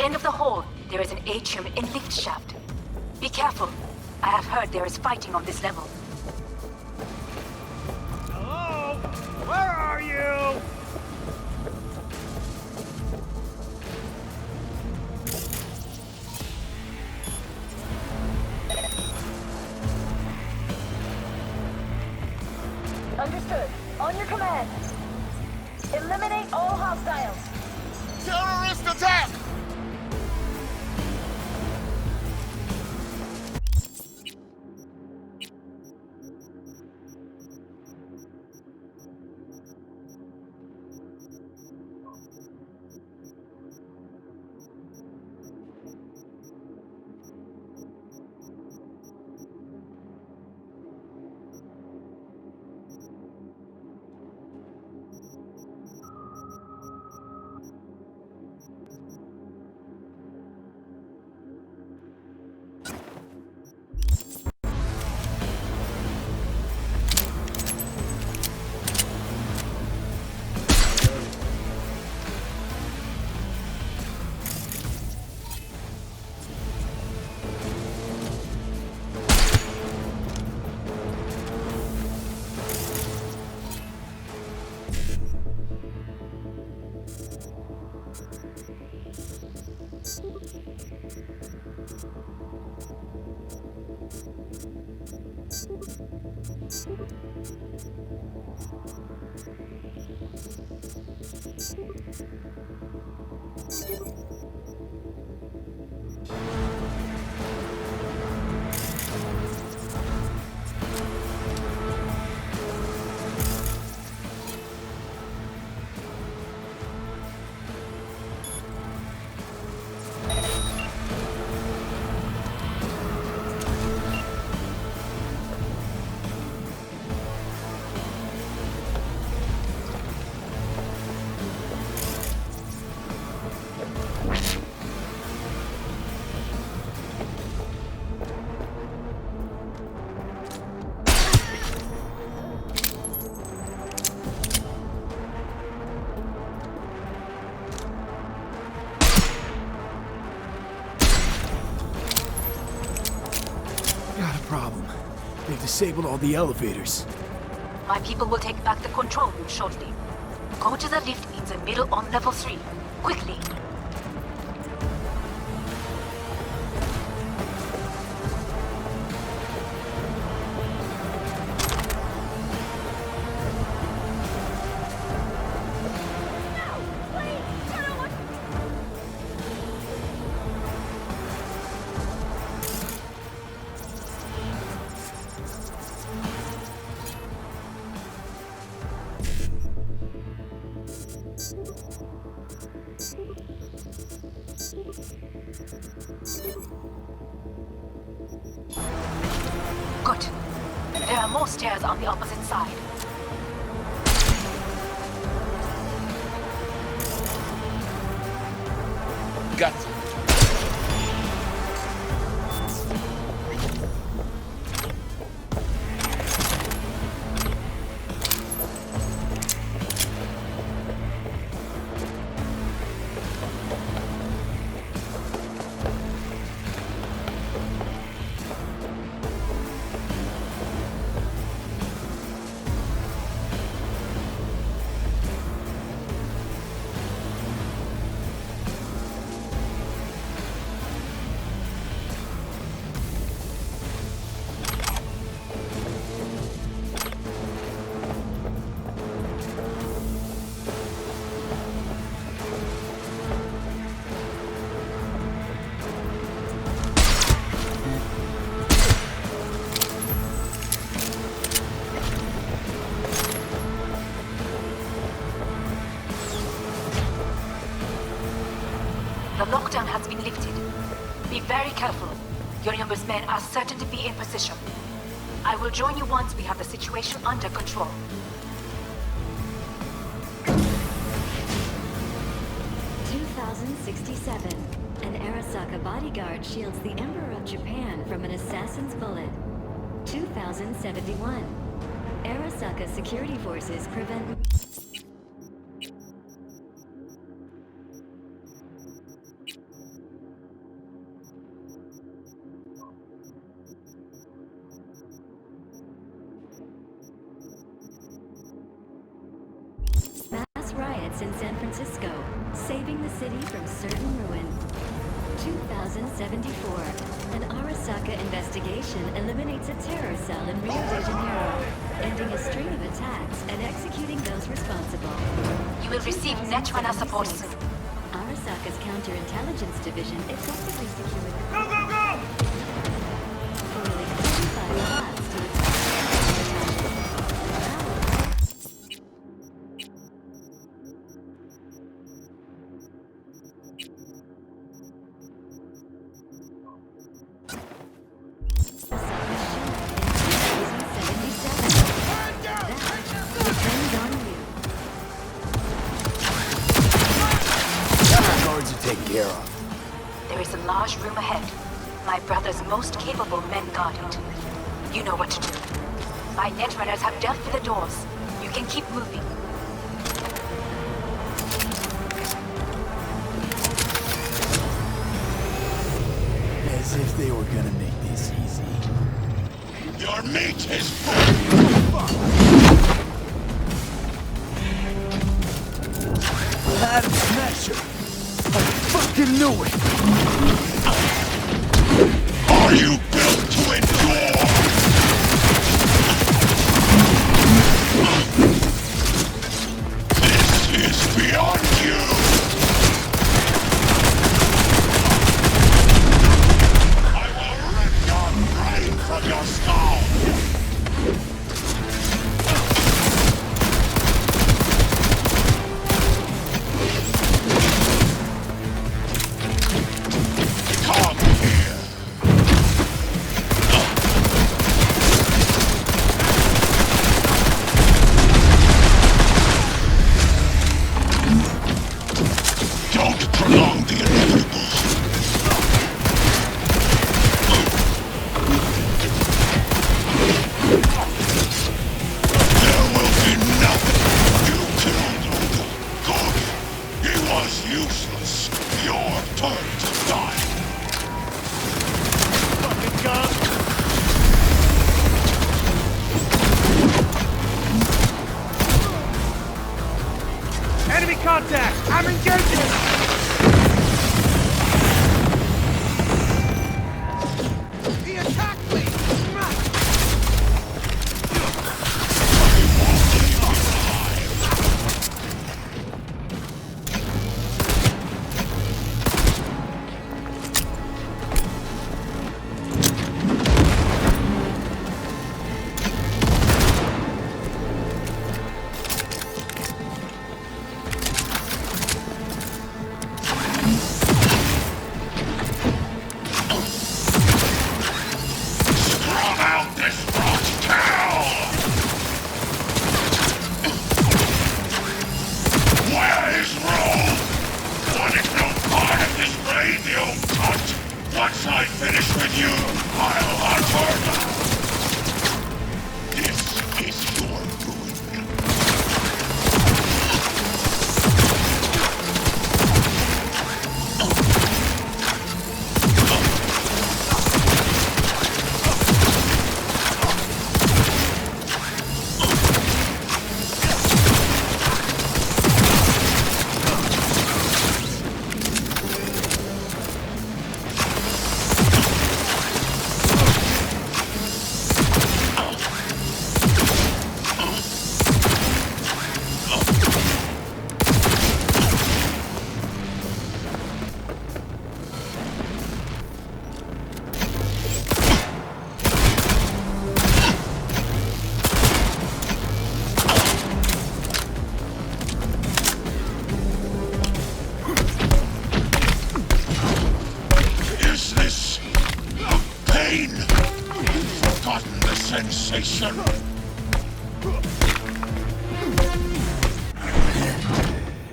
end of the hall, there is an atrium and lift shaft. Be careful. I have heard there is fighting on this level. Hello? Where are you? Understood. On your command. Eliminate all hostiles. Terrorist attack! They've disabled all the elevators. My people will take back the control room shortly. Go to the lift in the middle on level 3. Quickly. Good. There are more stairs on the opposite side. Got it. The lockdown has been lifted. Be very careful. Your numbers men are certain to be in position. I will join you once we have the situation under control. An Arasaka bodyguard shields the Emperor of Japan from an assassin's bullet. 2071. Arasaka security forces prevent... events in San Francisco, saving the city from certain ruin. 2074. An Arasaka investigation eliminates a terror cell in Rio de Janeiro, ending a string of attacks and executing those responsible. You will receive Netrunner support soon. Arasaka's counterintelligence division effectively secured. Go, go, go! Foiling 35 plots to attack. Taken care of. There is a large room ahead. My brother's most capable men guard it. You know what to do. My netrunners have dealt with the doors. You can keep moving. As if they were gonna make this easy. Your meat is Adam Smasher! I fucking knew it! Are you built to endure? This is beyond you! I will rip your brain from your skull!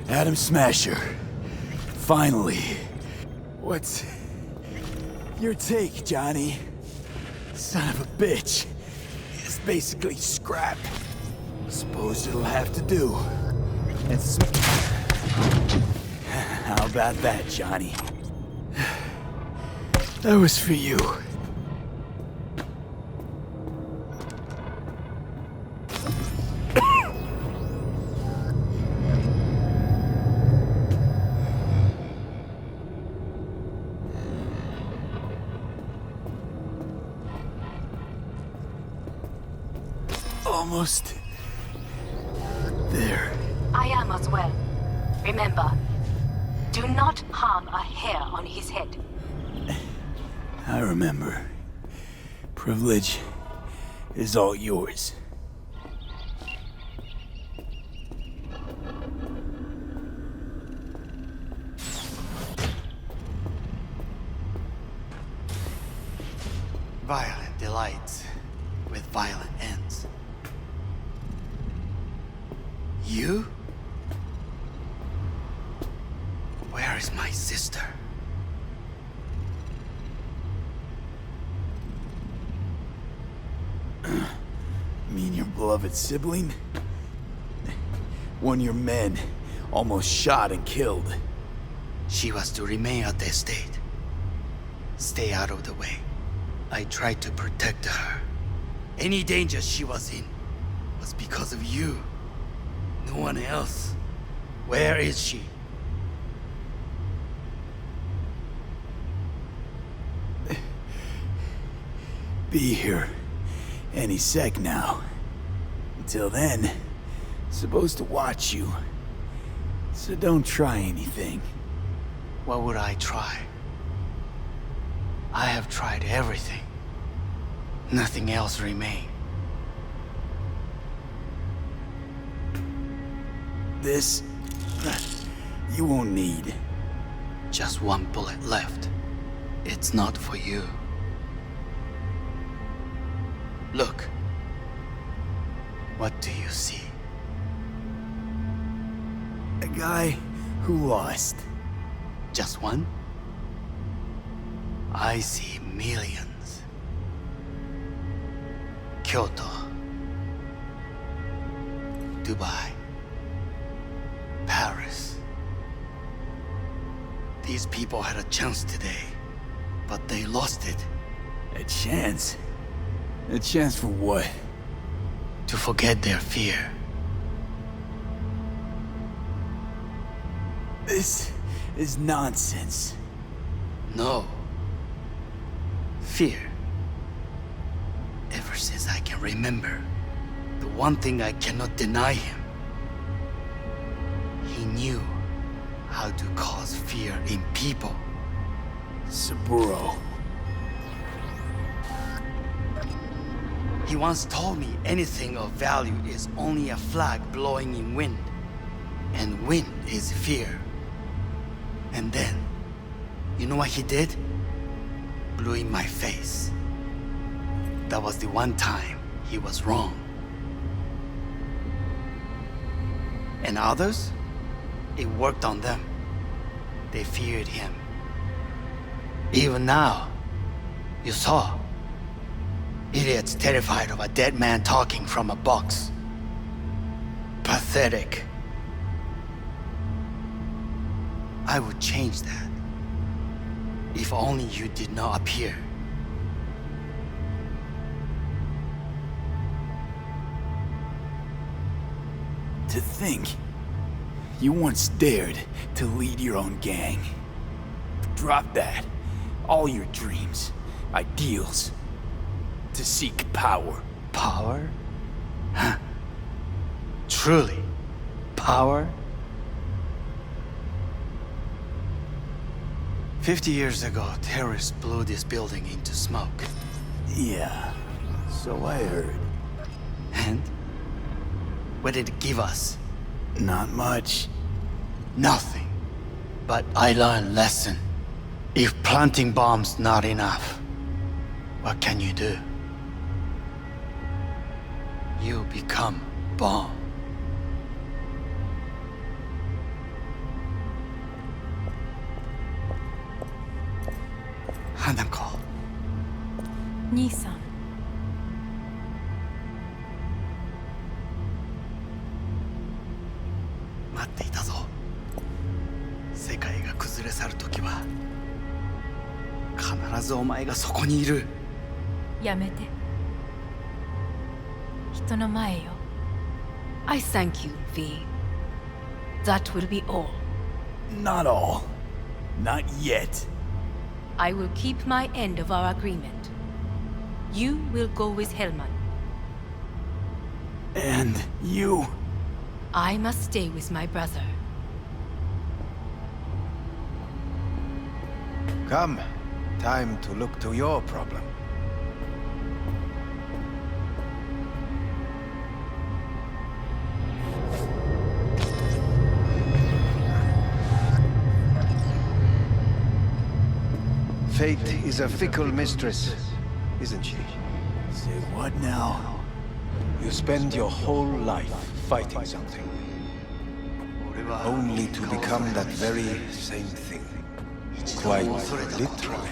Adam Smasher. Finally. What's your take, Johnny? Son of a bitch. It's basically scrap. Suppose it'll have to do. And how about that, Johnny? That was for you. almost there. I am as well. Remember, do not harm a hair on his head. I remember. Privilege is all yours. Violent delights with violent ends. You? Where is my sister? Mean your beloved sibling? One of your men almost shot and killed. She was to remain at the estate. Stay out of the way. I tried to protect her. Any danger she was in was because of you. No one else. Where is she? Be here any sec now. Until then, supposed to watch you. So don't try anything. What would I try? I have tried everything. Nothing else remains. This... you won't need. Just one bullet left. It's not for you. Look. What do you see? A guy who lost. Just one? I see millions. Kyoto. Dubai. Paris. These people had a chance today, but they lost it. A chance? A chance for what? To forget their fear. This is nonsense. No. Fear. Ever since I can remember, the one thing I cannot deny him. He knew how to cause fear in people. Saburo. He once told me anything of value is only a flag blowing in wind. And wind is fear. And then, you know what he did? Blew in my face. That was the one time he was wrong. And others? It worked on them. They feared him. Even now, you saw. Idiots terrified of a dead man talking from a box. Pathetic. I would change that. If only you did not appear. To think, you once dared to lead your own gang. Drop that. All your dreams, ideals. To seek power. Power? Huh. Truly, power? 50 years ago, terrorists blew this building into smoke. Yeah, so I heard. And? What did it give us? Not much. Nothing. But I learned a lesson. If planting bombs not enough, what can you do? You become bomb. Hanako. 兄さん。待っていたぞ。世界が崩れ去るときは必ずお前がそこにいる。やめて。人の前よ。I thank you, V. That will be all. Not all. Not yet. I will keep my end of our agreement. You will go with Hellman. And you? I must stay with my brother. Come. Time to look to your problem. Fate is a fickle mistress, isn't she? Say what now? You spend your whole life fighting something, only to become that very same thing. Quite literally.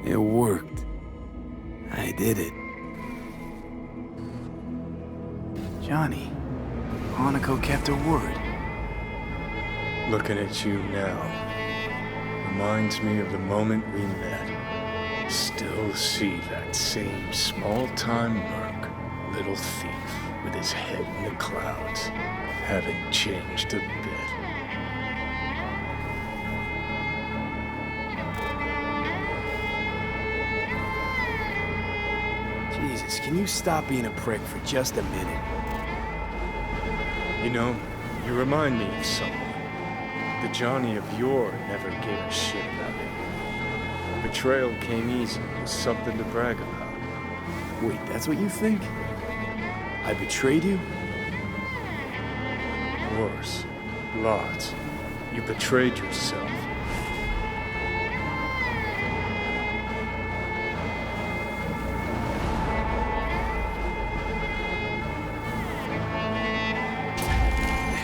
It worked. I did it. Johnny, Hanako kept her word. Looking at you now reminds me of the moment we met. Still see that same small-time merc, little thief with his head in the clouds. Haven't changed a bit. Jesus, can you stop being a prick for just a minute? You know, you remind me of someone. The Johnny of yore never gave a shit about it. Betrayal came easy, was something to brag about. Wait, that's what you think? I betrayed you? Worse. Lots. You betrayed yourself.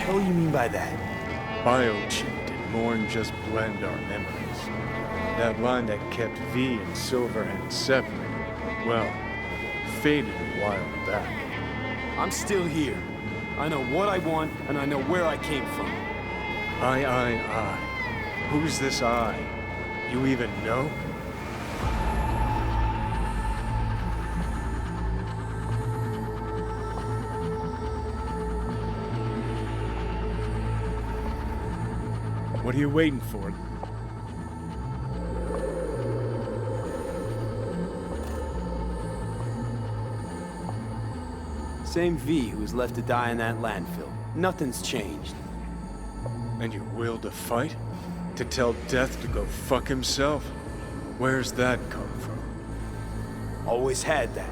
What do you mean by that? Biochip did more than just blend our memories. That line that kept V and Silverhand separate, well, faded a while back. I'm still here. I know what I want, and I know where I came from. I. Who's this I? You even know? What are you waiting for? Same V who was left to die in that landfill. Nothing's changed. And your will to fight? To tell Death to go fuck himself? Where's that come from? Always had that.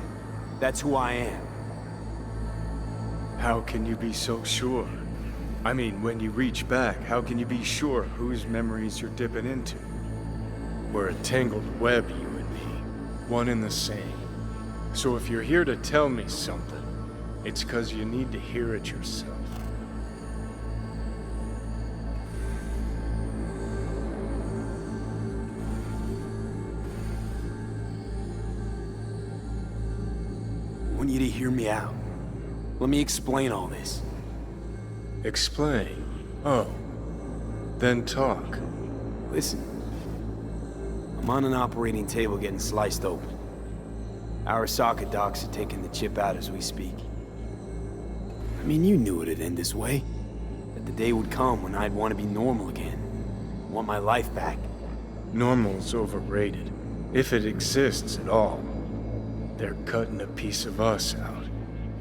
That's who I am. How can you be so sure? I mean, when you reach back, how can you be sure whose memories you're dipping into? We're a tangled web, you and me. One and the same. So if you're here to tell me something, it's 'cause you need to hear it yourself. I want you to hear me out. Let me explain all this. Explain? Oh. Then talk. Listen. I'm on an operating table getting sliced open. Arasaka docs are taking the chip out as we speak. I mean, you knew it'd end this way. That the day would come when I'd want to be normal again. Want my life back. Normal's overrated. If it exists at all. They're cutting a piece of us out,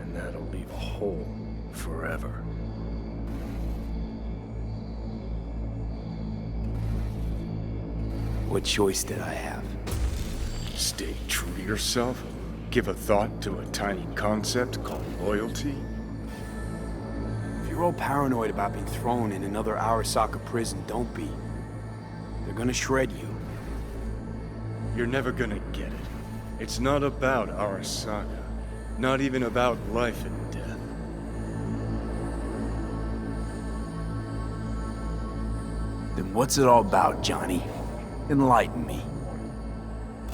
and that'll leave a hole forever. What choice did I have? Stay true to yourself. Give a thought to a tiny concept called loyalty. If you're all paranoid about being thrown in another Arasaka prison, don't be. They're gonna shred you. You're never gonna get it. It's not about Arasaka. Not even about life and death. Then what's it all about, Johnny? Enlighten me.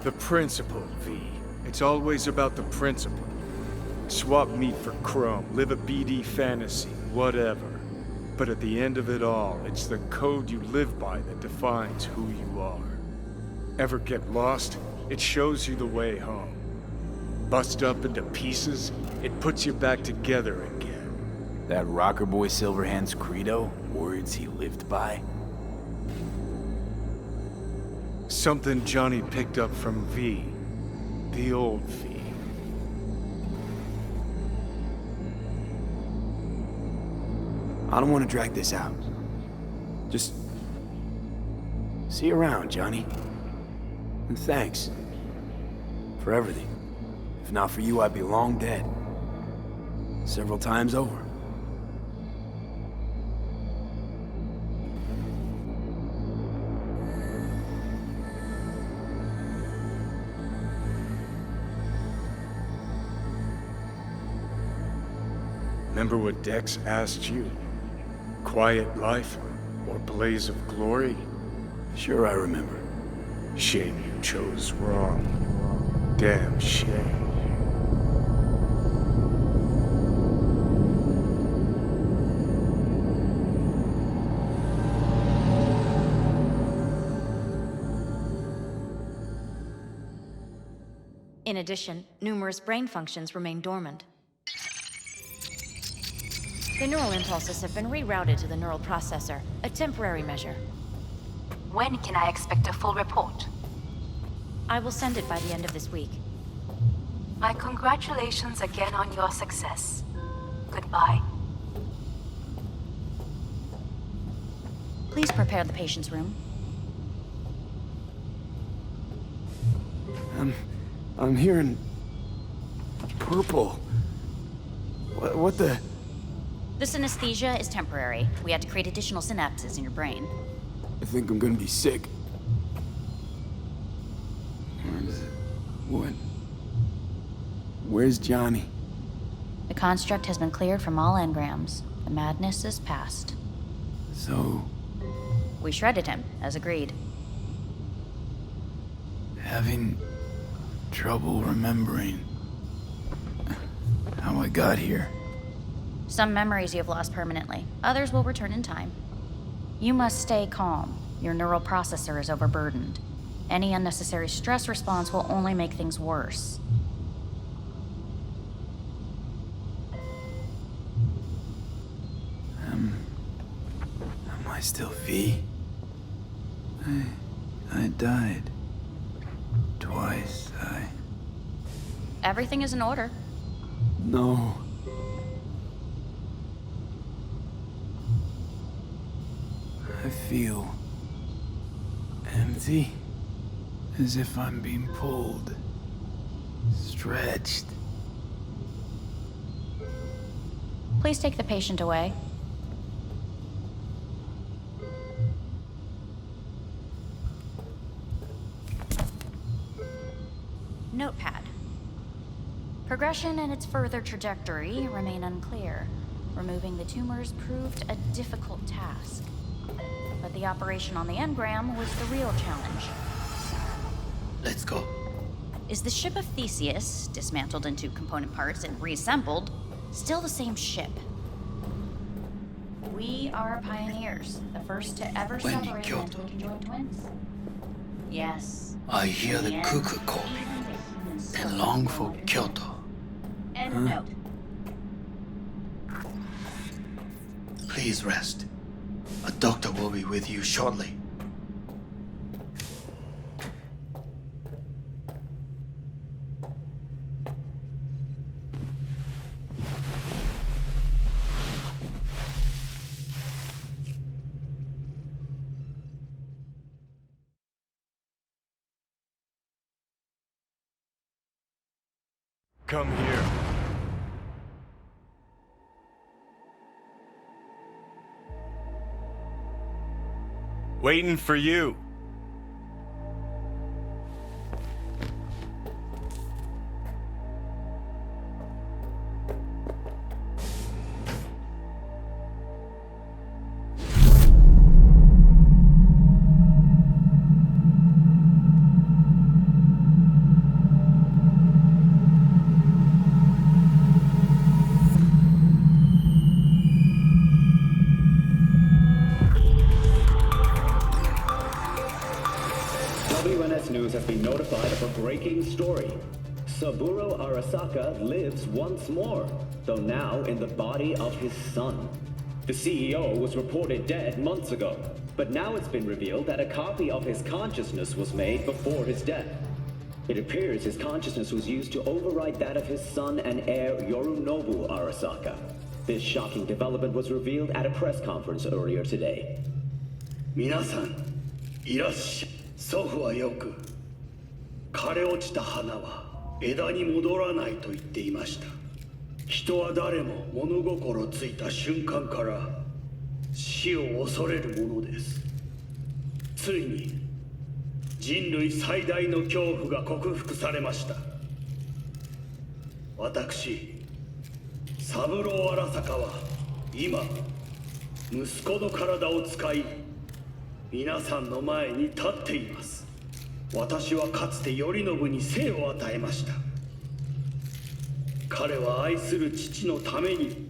The principle, V. It's always about the principle. Swap meat for chrome, live a BD fantasy, whatever. But at the end of it all, it's the code you live by that defines who you are. Ever get lost? It shows you the way home. Bust up into pieces, it puts you back together again. That rocker boy Silverhand's credo? Words he lived by? Something Johnny picked up from V. The old V. I don't want to drag this out. Just... see you around, Johnny. And thanks. For everything. If not for you, I'd be long dead. Several times over. Remember what Dex asked you? Quiet life or blaze of glory? Sure I remember. Shame you chose wrong. Damn shame. In addition, numerous brain functions remain dormant. The neural impulses have been rerouted to the neural processor, a temporary measure. When can I expect a full report? I will send it by the end of this week. My congratulations again on your success. Goodbye. Please prepare the patient's room. I'm hearing... purple. What the... This anesthesia is temporary. We had to create additional synapses in your brain. I think I'm gonna be sick. What? Where's Johnny? The construct has been cleared from all engrams. The madness is past. So... we shredded him, as agreed. having trouble remembering how I got here. Some memories you have lost permanently. Others will return in time. You must stay calm. Your neural processor is overburdened. Any unnecessary stress response will only make things worse. Am I still V? I died. Twice, Everything is in order. No. I feel empty, as if I'm being pulled, stretched. Please take the patient away. Notepad. Progression and its further trajectory remain unclear. Removing the tumors proved a difficult task. But the operation on the engram was the real challenge. Let's go. Is the ship of Theseus, dismantled into component parts and reassembled, still the same ship? We are pioneers, the first to ever When in separate Kyoto, into joint twins. Yes. I hear the cuckoo call and long for Kyoto. End note. Please rest. A doctor will be with you shortly. Come here. Waiting for you. WNS News has been notified of a breaking story. Saburo Arasaka lives once more, though now in the body of his son. The CEO was reported dead months ago, but now it's been revealed that a copy of his consciousness was made before his death. It appears his consciousness was used to override that of his son and heir Yorunobu Arasaka. This shocking development was revealed at a press conference earlier today. 皆さん、いらっしゃい。祖父はよく、枯れ落ちた花は枝に戻らないと言っていました。人は誰も物心ついた瞬間から死を恐れるものです。ついに人類最大の恐怖が克服されました。私、三郎荒坂は今、息子の体を使い、皆さんの前に立っています。私はかつて頼信に生を与えました。彼は愛する父のために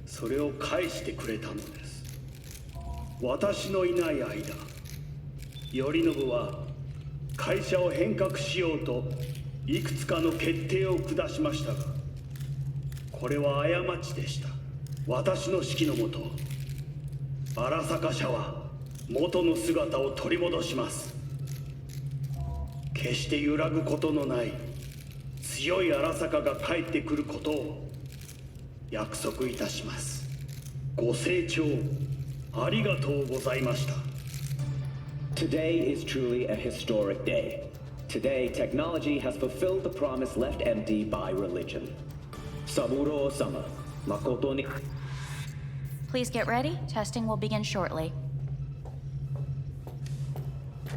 それを返してくれたのです。私のいない間、頼信は会社を変革しようといくつかの決定を下しましたが、これは過ちでした。私の指揮のもと、荒坂社は元の姿を取り戻します。決して揺らぐことのない強い荒坂が帰ってくることを約束いたします。ご清聴ありがとうございました。 Today is truly a historic day. Today, technology has fulfilled the promise left empty by religion. Saburo-sama, makoto ni... Please get ready. Testing will begin shortly.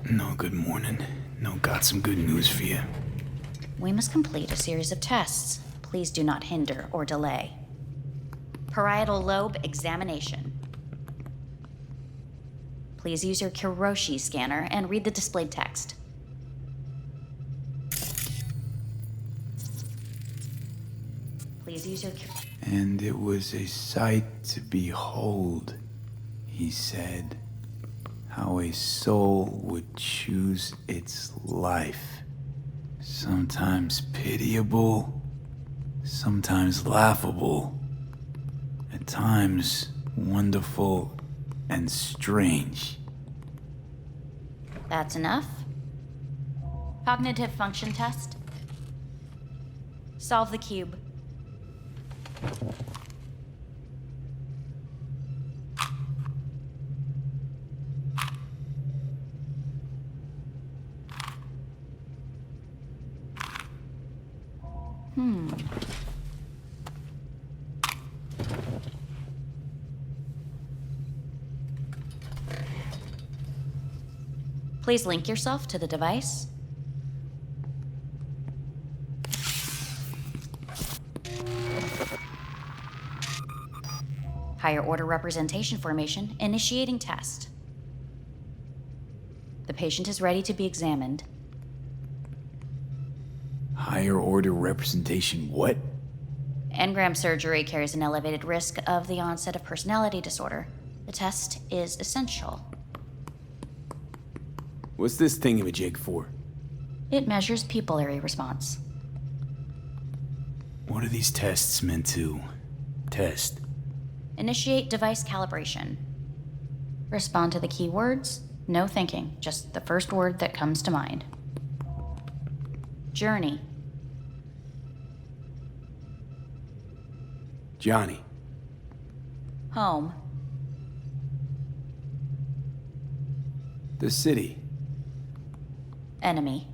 No, good morning. No, got some good news for you. We must complete a series of tests. Please do not hinder or delay. Parietal lobe examination. Please use your Kiroshi scanner and read the displayed text. Please use your... And it was a sight to behold, he said, how a soul would choose its life. Sometimes pitiable, sometimes laughable, at times wonderful and strange. That's enough. Cognitive function test. Solve the cube. Please link yourself to the device. Higher order representation formation, initiating test. The patient is ready to be examined. Higher order representation what? Engram surgery carries an elevated risk of the onset of personality disorder. The test is essential. What's this thingamajig for? It measures pupillary response. What are these tests meant to test? Initiate device calibration. Respond to the keywords. No thinking, just the first word that comes to mind. Journey. Johnny. Home. The city. Enemy.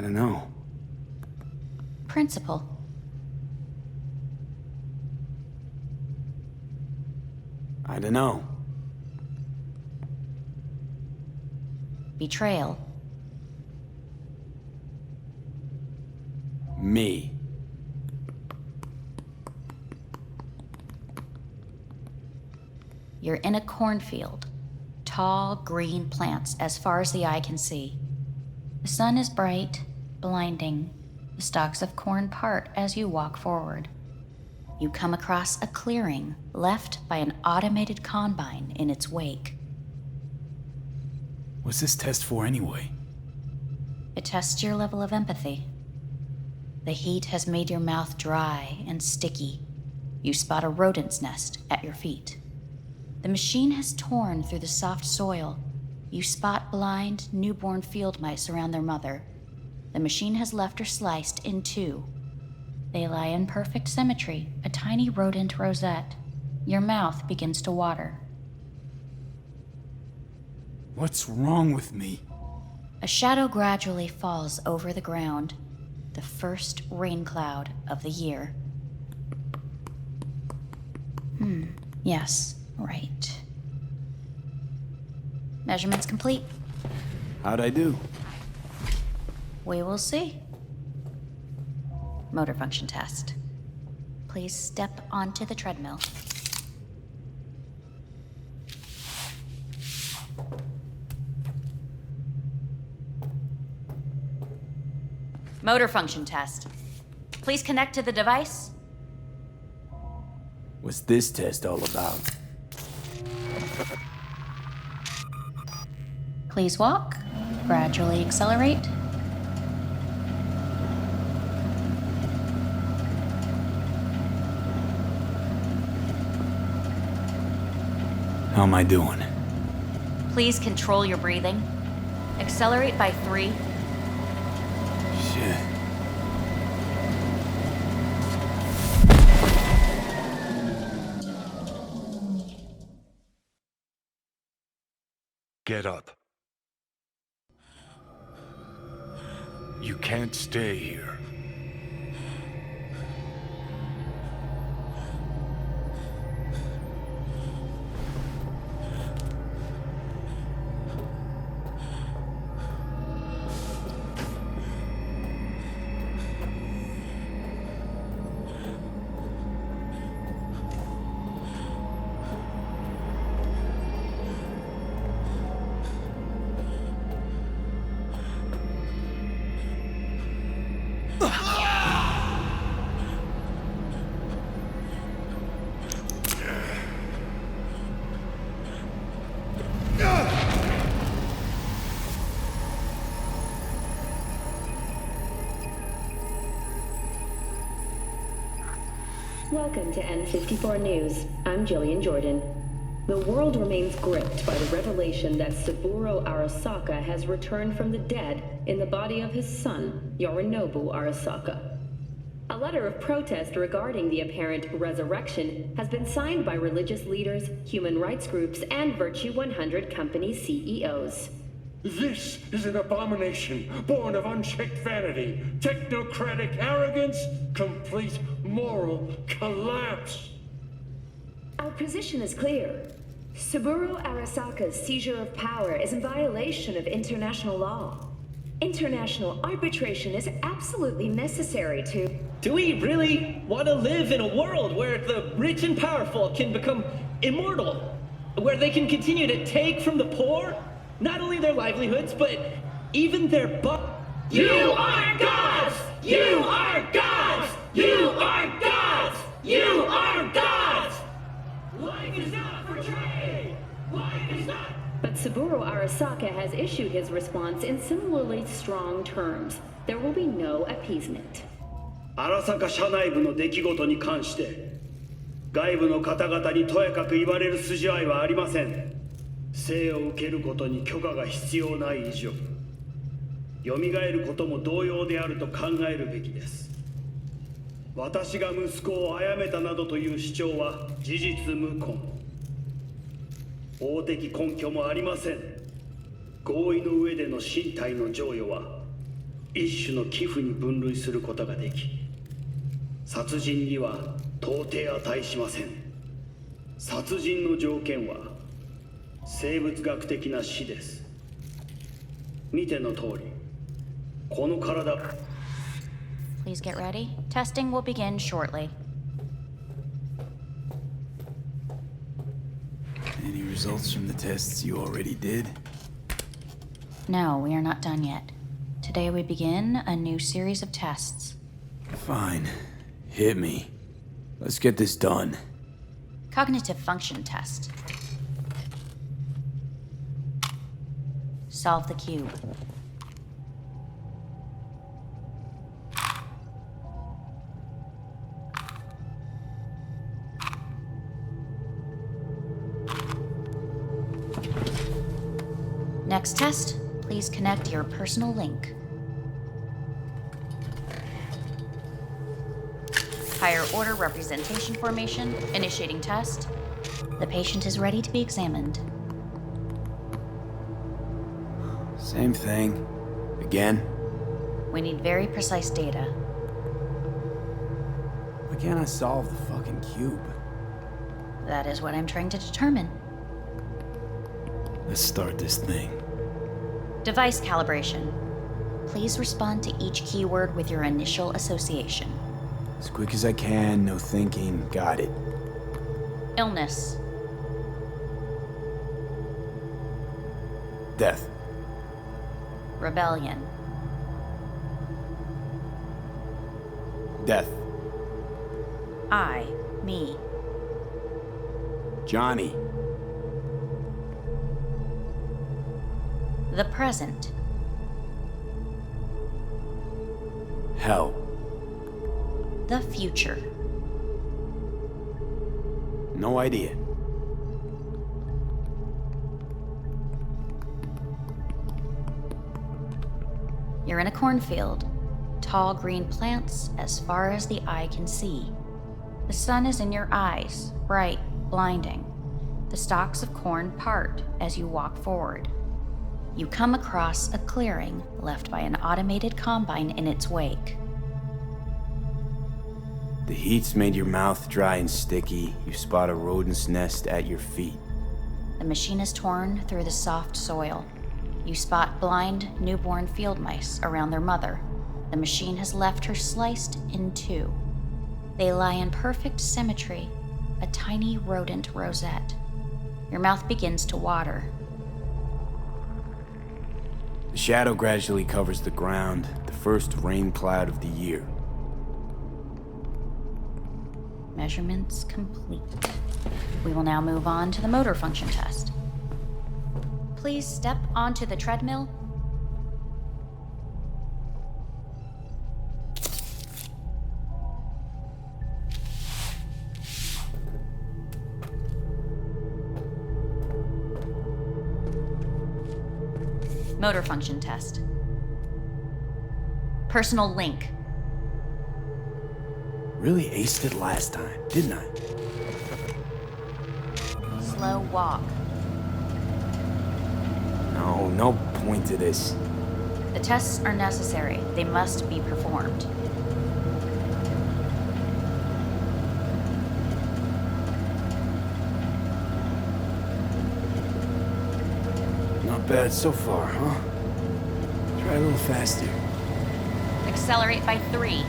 don't know. Principle. I don't know. Betrayal. Me. You're in a cornfield. Tall, green plants as far as the eye can see. The sun is bright, blinding. The stalks of corn part as you walk forward. You come across a clearing left by an automated combine in its wake. What's this test for anyway? It tests your level of empathy. The heat has made your mouth dry and sticky. You spot a rodent's nest at your feet. The machine has torn through the soft soil. You spot blind, newborn field mice around their mother. The machine has left her sliced in two. They lie in perfect symmetry, a tiny rodent rosette. Your mouth begins to water. What's wrong with me? A shadow gradually falls over the ground. The first rain cloud of the year. Yes, right. Measurements complete. How'd I do? We will see. Motor function test. Please step onto the treadmill. Motor function test. Please connect to the device. What's this test all about? Please walk. Gradually accelerate. How am I doing? Please control your breathing. Accelerate by 3. Shit. Get up. You can't stay here. Welcome to N54 News. I'm Jillian Jordan. The world remains gripped by the revelation that Saburo Arasaka has returned from the dead in the body of his son, Yorinobu Arasaka. A letter of protest regarding the apparent resurrection has been signed by religious leaders, human rights groups, and Virtue 100 company CEOs. This is an abomination born of unchecked vanity, technocratic arrogance, complete moral collapse. Our position is clear. Saburo Arasaka's seizure of power is in violation of international law. International arbitration is absolutely necessary to... Do we really want to live in a world where the rich and powerful can become immortal? Where they can continue to take from the poor? Not only their livelihoods, but even their You are gods! You are gods! You are gods! You are gods! Life is not for trade! Life is not... But Saburo Arasaka has issued his response in similarly strong terms. There will be no appeasement. 荒坂社内部の出来事に関して外部の方々にとやかく言われる筋合いはありません。生を受けることに許可が必要ない以上蘇ることも同様であると考えるべきです。私が息子を殺めたなどという主張は事実無根。法的根拠もありません。合意の上での身体の譲与は一種の寄付に分類することができ、殺人には到底値しません。殺人の条件は生物学的な死です。見ての通り、この体。 Please get ready. Testing will begin shortly. Any results from the tests you already did? No, we are not done yet. Today we begin a new series of tests. Fine. Hit me. Let's get this done. Cognitive function test. Solve the cube. Next test, please connect your personal link. Higher order representation formation, initiating test. The patient is ready to be examined. Same thing. Again? We need very precise data. Why can't I solve the fucking cube? That is what I'm trying to determine. Let's start this thing. Device calibration. Please respond to each keyword with your initial association. As quick as I can, no thinking. Got it. Illness. Death. Rebellion. Death. I. Me. Johnny. The present. Hell. The future. No idea. You're in a cornfield. Tall green plants as far as the eye can see. The sun is in your eyes, bright, blinding. The stalks of corn part as you walk forward. You come across a clearing left by an automated combine in its wake. The heat's made your mouth dry and sticky. You spot a rodent's nest at your feet. The machine is torn through the soft soil. You spot blind, newborn field mice around their mother. The machine has left her sliced in two. They lie in perfect symmetry, a tiny rodent rosette. Your mouth begins to water. The shadow gradually covers the ground, the first rain cloud of the year. Measurements complete. We will now move on to the motor function test. Please step onto the treadmill. Motor function test. Personal link. Really aced it last time, didn't I? Slow walk. No point to this. The tests are necessary. They must be performed. Not bad so far, huh? Try a little faster. Accelerate by 3.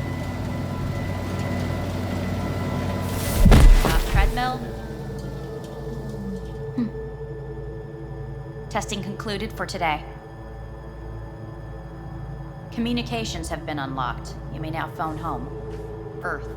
Stop treadmill. Testing concluded for today. Communications have been unlocked. You may now phone home. Earth.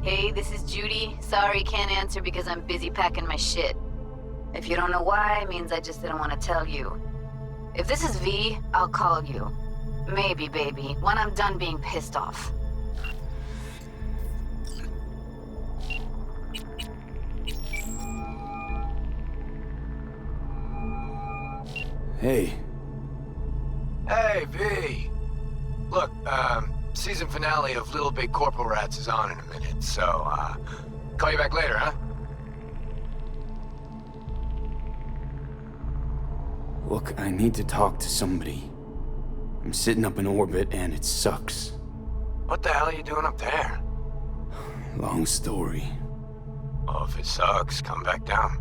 Hey, this is Judy. Sorry, can't answer because I'm busy packing my shit. If you don't know why, it means I just didn't want to tell you. If this is V, I'll call you. Maybe, baby, when I'm done being pissed off. Hey. Hey, V. Look, season finale of Little Big Corporal Rats is on in a minute, so, call you back later, huh? Look, I need to talk to somebody. I'm sitting up in orbit and it sucks. What the hell are you doing up there? Long story. Well, if it sucks, come back down.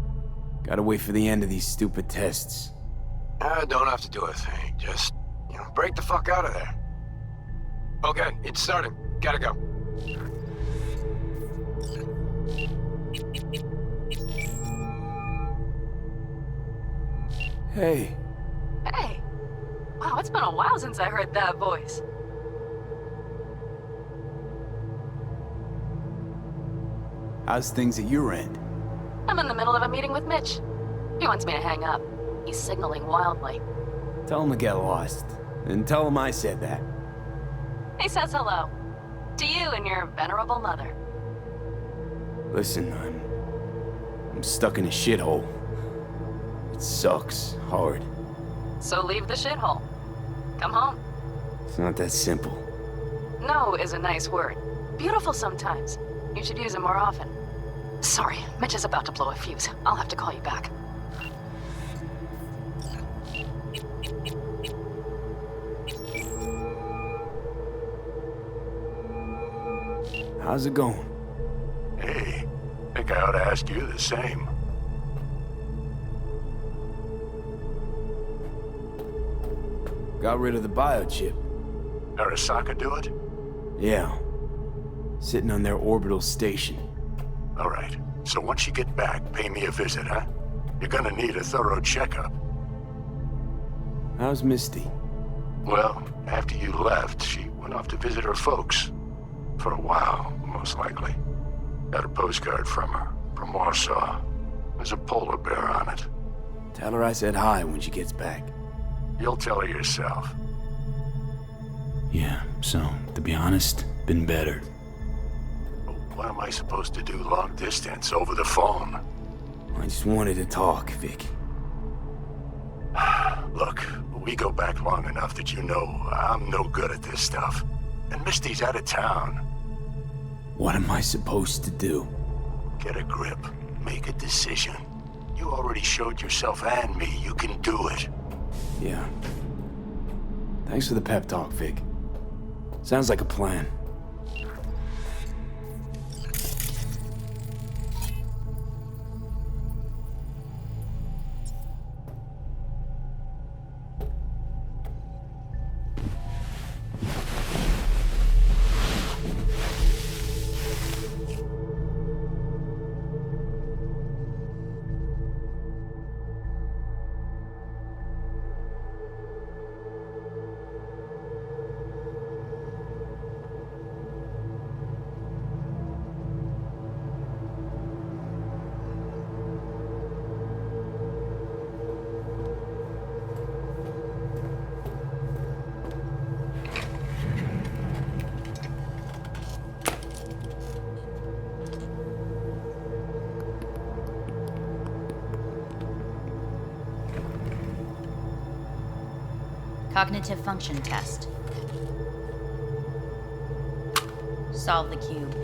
Gotta wait for the end of these stupid tests. Don't have to do a thing. Just, break the fuck out of there. Okay, it's starting. Gotta go. Hey. Hey. Wow, it's been a while since I heard that voice. How's things at your end? I'm in the middle of a meeting with Mitch. He wants me to hang up. He's signaling wildly. Tell him to get lost. And tell him I said that. He says hello. To you and your venerable mother. Listen, I'm stuck in a shithole. It sucks hard. So leave the shithole. Come home. It's not that simple. No is a nice word. Beautiful sometimes. You should use it more often. Sorry, Mitch is about to blow a fuse. I'll have to call you back. How's it going? Hey, think I ought to ask you the same. Got rid of the biochip. Arasaka do it? Yeah. Sitting on their orbital station. All right. So once you get back, pay me a visit, huh? You're gonna need a thorough checkup. How's Misty? Well, after you left, she went off to visit her folks. For a while, most likely. Got a postcard from her, from Warsaw. There's a polar bear on it. Tell her I said hi when she gets back. You'll tell her yourself. Yeah, so, to be honest, been better. What am I supposed to do long distance over the phone? I just wanted to talk, Vic. Look, we go back long enough that you know I'm no good at this stuff. And Misty's out of town. What am I supposed to do? Get a grip. Make a decision. You already showed yourself and me you can do it. Yeah. Thanks for the pep talk, Vic. Sounds like a plan. Cognitive function test. Solve the cube.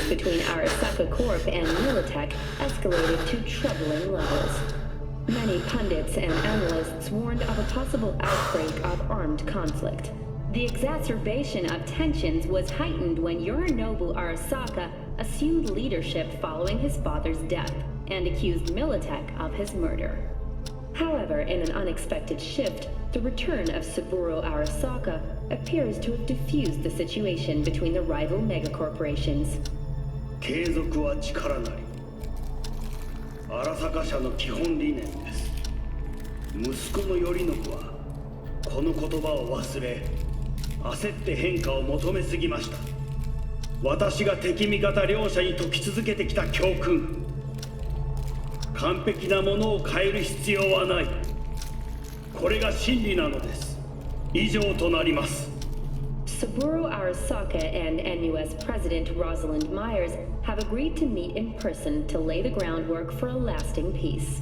Between Arasaka Corp and Militech escalated to troubling levels. Many pundits and analysts warned of a possible outbreak of armed conflict. The exacerbation of tensions was heightened when Yorinobu Arasaka assumed leadership following his father's death and accused Militech of his murder. However, in an unexpected shift, the return of Saburo Arasaka appears to have diffused the situation between the rival megacorporations. 継続は力なり。荒坂社の基本理念です。息子の頼信はこの言葉を忘れ、焦って変化を求めすぎました。私が敵味方両者に説き続けてきた教訓。完璧なものを変える必要はない。これが真理なのです。以上となります。Saburo Arasaka and NUS President Rosalind Myers have agreed to meet in person to lay the groundwork for a lasting peace.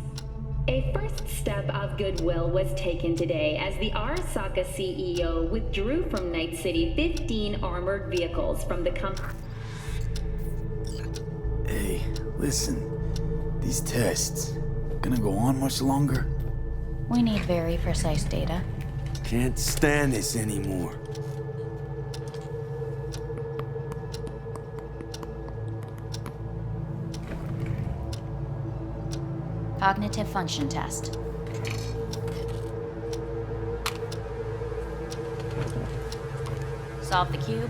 A first step of goodwill was taken today as the Arasaka CEO withdrew from Night City 15 armored vehicles from the company. Hey, listen. These tests, gonna go on much longer? We need very precise data. Can't stand this anymore. Cognitive function test. Solve the cube.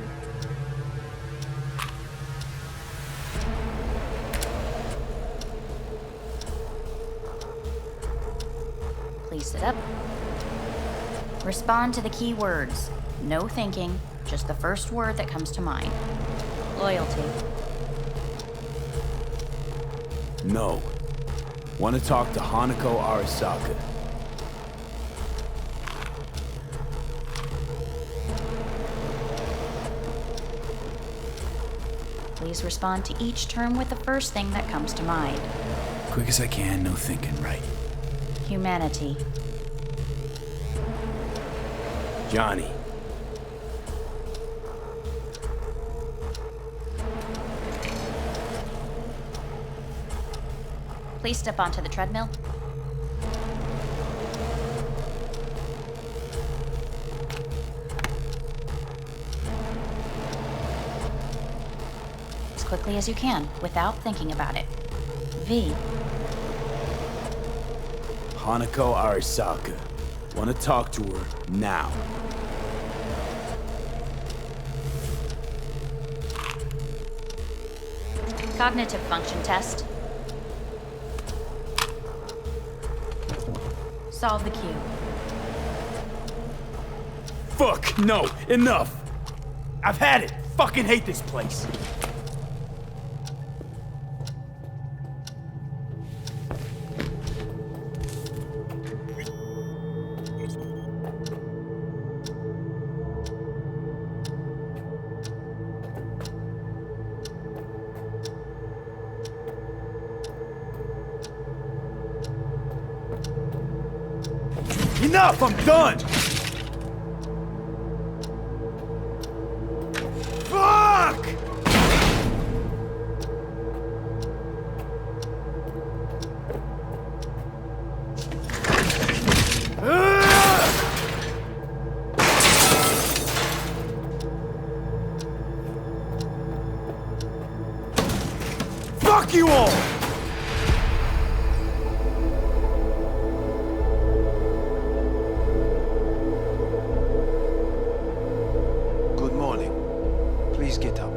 Please sit up. Respond to the key words. No thinking, just the first word that comes to mind. Loyalty. No. Want to talk to Hanako Arasaka. Please respond to each term with the first thing that comes to mind. Quick as I can, no thinking, right? Humanity. Johnny. Please step onto the treadmill. As quickly as you can, without thinking about it. V. Hanako Arasaka. Want to talk to her now. Cognitive function test. Solve the cube. Fuck, no, enough! I've had it! Fucking hate this place! Enough! I'm done! Fuck! Fuck you all! Get up.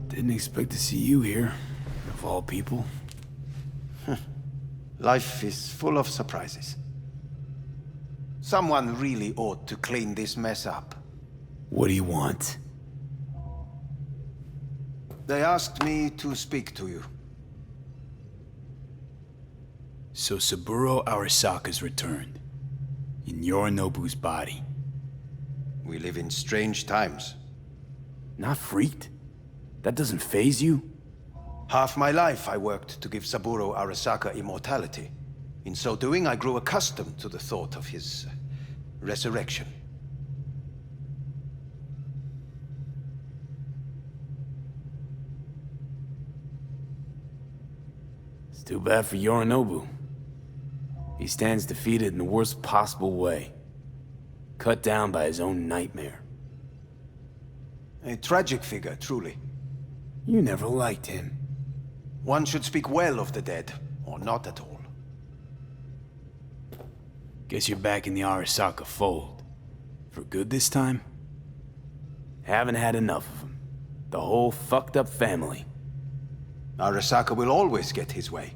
Didn't expect to see you here, of all people. Life is full of surprises. Someone really ought to clean this mess up. What do you want? They asked me to speak to you. So Saburo Arasaka's returned. In Yorinobu's body. We live in strange times. Not freaked? That doesn't faze you? Half my life I worked to give Saburo Arasaka immortality. In so doing, I grew accustomed to the thought of his resurrection. Too bad for Yorinobu. He stands defeated in the worst possible way. cut down by his own nightmare. A tragic figure, truly. You never liked him. One should speak well of the dead, or not at all. Guess you're back in the Arasaka fold. For good this time? Haven't had enough of him. The whole fucked up family. Arasaka will always get his way.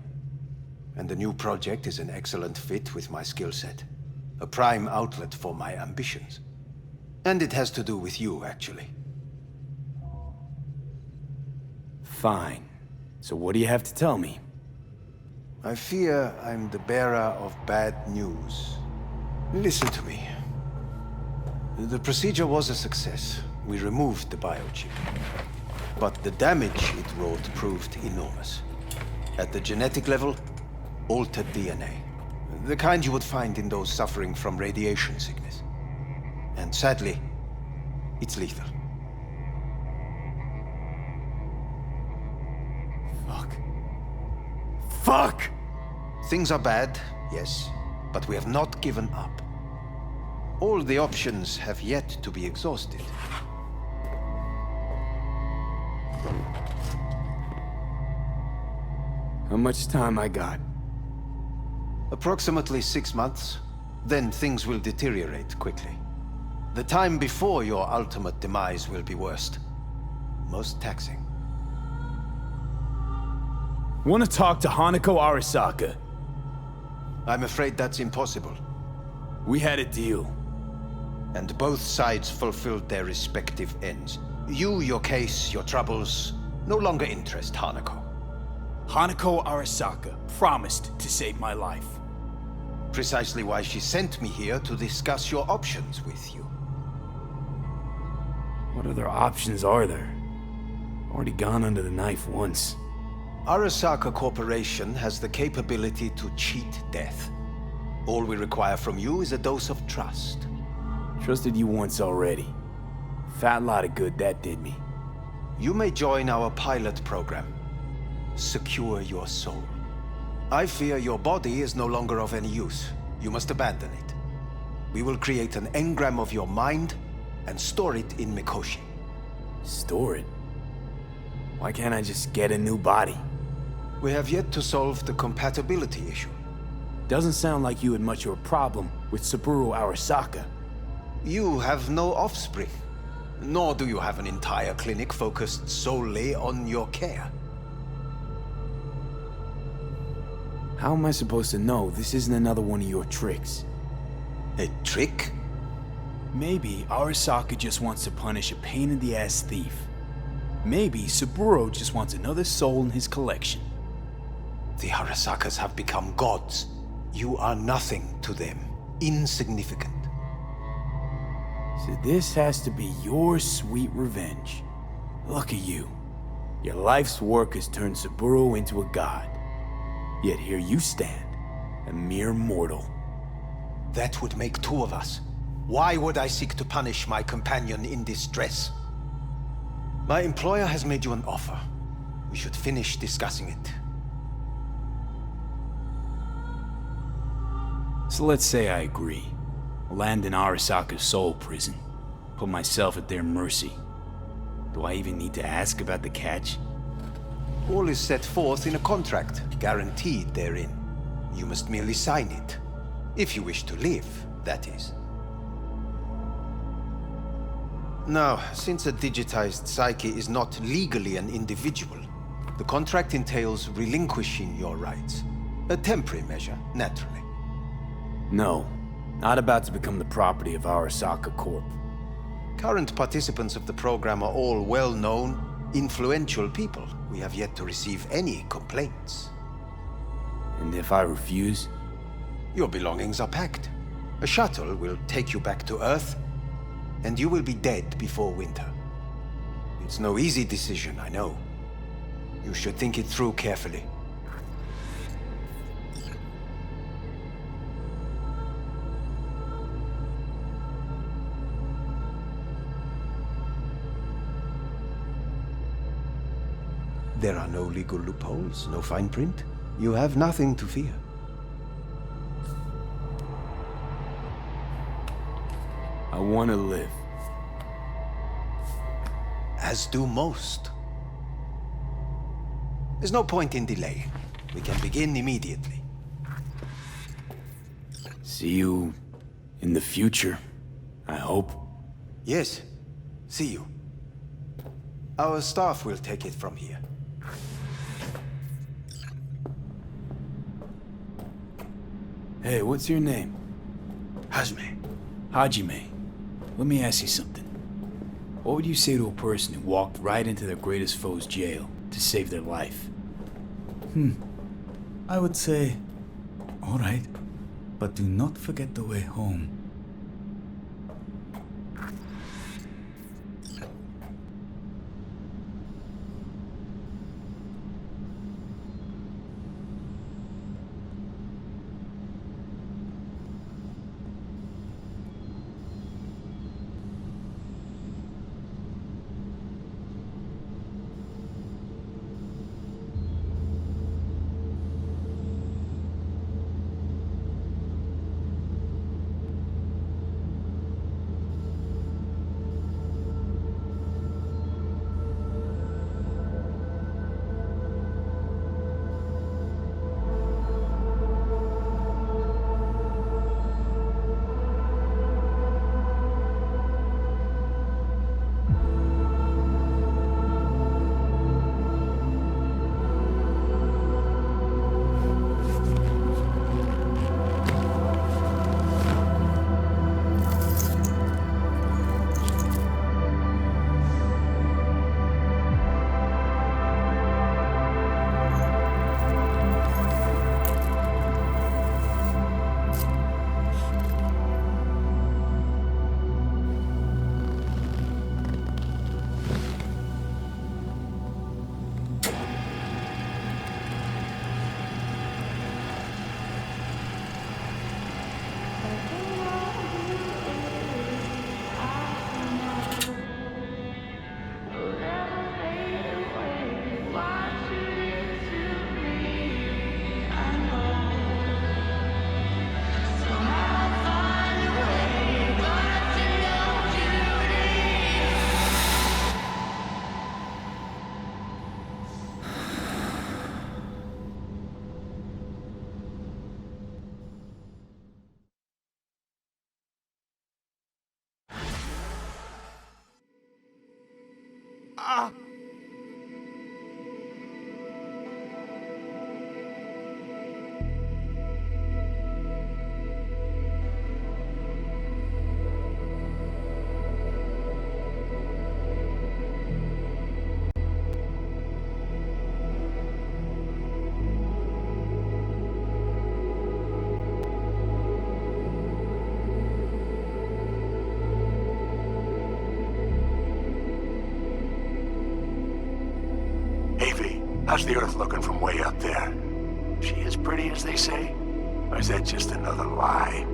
And the new project is an excellent fit with my skill set. A prime outlet for my ambitions. And it has to do with you, actually. Fine. So what do you have to tell me? I fear I'm the bearer of bad news. Listen to me. The procedure was a success. We removed the biochip. But the damage it wrought proved enormous. At the genetic level, altered DNA. The kind you would find in those suffering from radiation sickness. And sadly, it's lethal. Fuck! Things are bad, yes, but we have not given up. All the options have yet to be exhausted. How much time I got? Approximately 6 months. Then things will deteriorate quickly. The time before your ultimate demise will be worst. Most taxing. Want to talk to Hanako Arasaka? I'm afraid that's impossible. We had a deal. And both sides fulfilled their respective ends. You, your case, your troubles, no longer interest Hanako. Hanako Arasaka promised to save my life. Precisely why she sent me here to discuss your options with you. What other options are there? Already gone under the knife once. Arasaka Corporation has the capability to cheat death. All we require from you is a dose of trust. Trusted you once already. Fat lot of good that did me. You may join our pilot program. Secure your soul. I fear your body is no longer of any use. You must abandon it. We will create an engram of your mind and store it in Mikoshi. Store it? Why can't I just get a new body? We have yet to solve the compatibility issue. Doesn't sound like you had much of a problem with Saburo Arasaka. You have no offspring. Nor do you have an entire clinic focused solely on your care. How am I supposed to know this isn't another one of your tricks? A trick? Maybe Arasaka just wants to punish a pain-in-the-ass thief. Maybe Saburo just wants another soul in his collection. The Arasakas have become gods. You are nothing to them. Insignificant. So this has to be your sweet revenge. Look at you. Your life's work has turned Saburo into a god. Yet here you stand, a mere mortal. That would make two of us. Why would I seek to punish my companion in distress? My employer has made you an offer. We should finish discussing it. So let's say I agree. Land in Arasaka's soul prison. Put myself at their mercy. Do I even need to ask about the catch? All is set forth in a contract, guaranteed therein. You must merely sign it. If you wish to live, that is. Now, since a digitized psyche is not legally an individual, the contract entails relinquishing your rights. A temporary measure, naturally. No, not about to become the property of Arasaka Corp. Current participants of the program are all well-known, influential people. We have yet to receive any complaints. And if I refuse? Your belongings are packed. A shuttle will take you back to Earth, and you will be dead before winter. It's no easy decision, I know. You should think it through carefully. There are no legal loopholes, no fine print. You have nothing to fear. I want to live. As do most. There's no point in delaying. We can begin immediately. See you in the future, I hope. Yes. See you. Our staff will take it from here. Hey, what's your name? Hajime. Hajime. Let me ask you something. What would you say to a person who walked right into their greatest foe's jail to save their life? I would say, all right, but do not forget the way home. How's the Earth looking from way up there? She as pretty as they say? Or is that just another lie?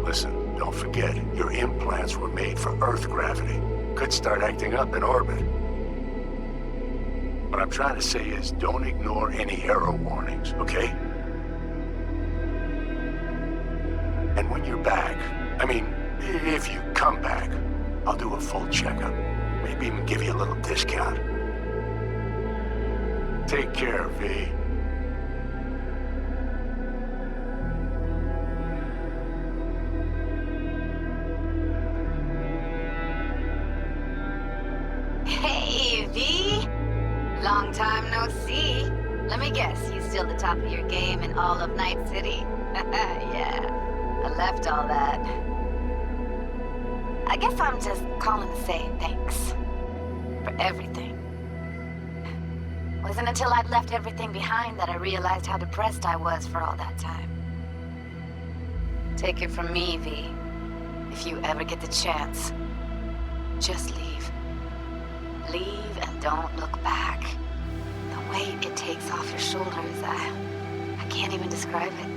Listen, don't forget, your implants were made for Earth gravity. Could start acting up in orbit. What I'm trying to say is, don't ignore any error warnings, okay? And when you're back, I mean, if you come back, I'll do a full checkup. Maybe even give you a little discount. Take care, V. Hey, V! Long time no see. Let me guess, you still the top of your game in all of Night City? Yeah, I left all that. I guess I'm just calling to say thanks. For everything. Wasn't until I'd left everything behind that I realized how depressed I was for all that time. Take it from me, V. If you ever get the chance, just leave. Leave and don't look back. The weight it takes off your shoulders, I can't even describe it.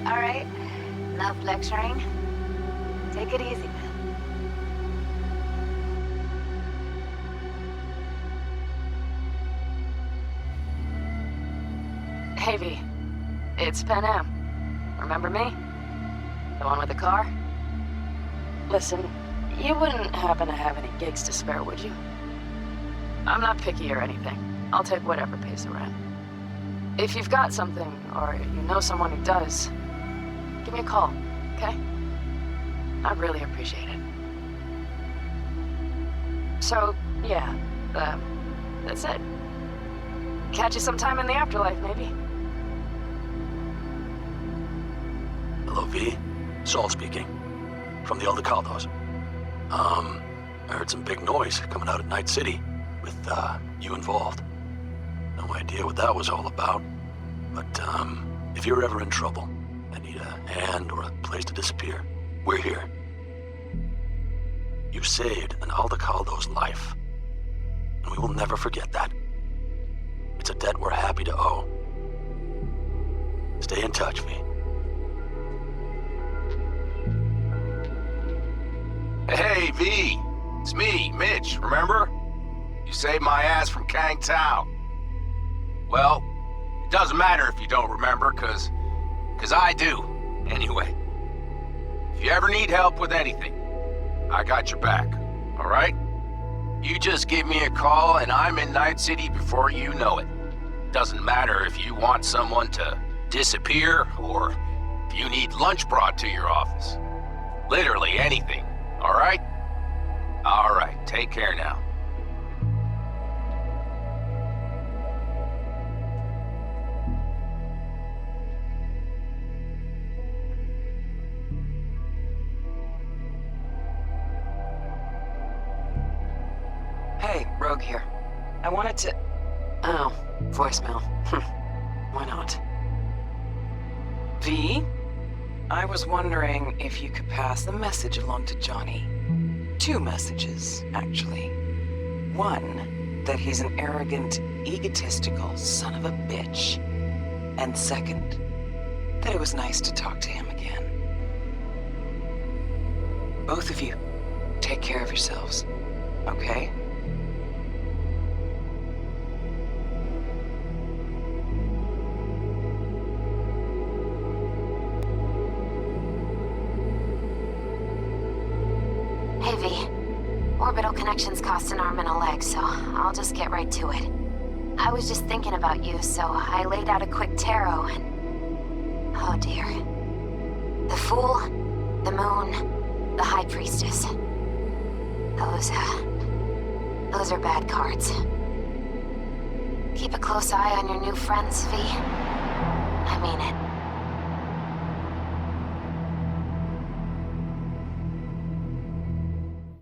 All right, enough lecturing. Take it easy, man. Hey, V. It's Pan Am. Remember me? The one with the car? Listen, you wouldn't happen to have any gigs to spare, would you? I'm not picky or anything. I'll take whatever pays the rent. If you've got something, or you know someone who does, give me a call, okay? I'd really appreciate it. So, yeah, that's it. Catch you sometime in the afterlife, maybe. Hello, V. Saul speaking. From the Aldecaldos. I heard some big noise coming out of Night City with, you involved. No idea what that was all about. But, if you're ever in trouble and need a hand or a place to disappear, we're here. You saved an Aldecaldo's life. And we will never forget that. It's a debt we're happy to owe. Stay in touch, V. Hey, V. It's me, Mitch, remember? You saved my ass from Kang Tao. Well, it doesn't matter if you don't remember, cause I do, anyway. If you ever need help with anything, I got your back, alright? You just give me a call and I'm in Night City before you know it. Doesn't matter if you want someone to disappear or if you need lunch brought to your office. Literally anything, alright? Alright, take care now. Hey, Rogue here. I wanted to... Oh, voicemail. Why not? V? I was wondering if you could pass the message along to Johnny. 2 messages, actually. One, that he's an arrogant, egotistical son of a bitch. And second, that it was nice to talk to him again. Both of you, take care of yourselves, okay? Hey, V. Orbital connections cost an arm and a leg, so I'll just get right to it. I was just thinking about you, so I laid out a quick tarot and... Oh dear. The Fool, the Moon, the High Priestess. Those are bad cards. Keep a close eye on your new friends, V. I mean it.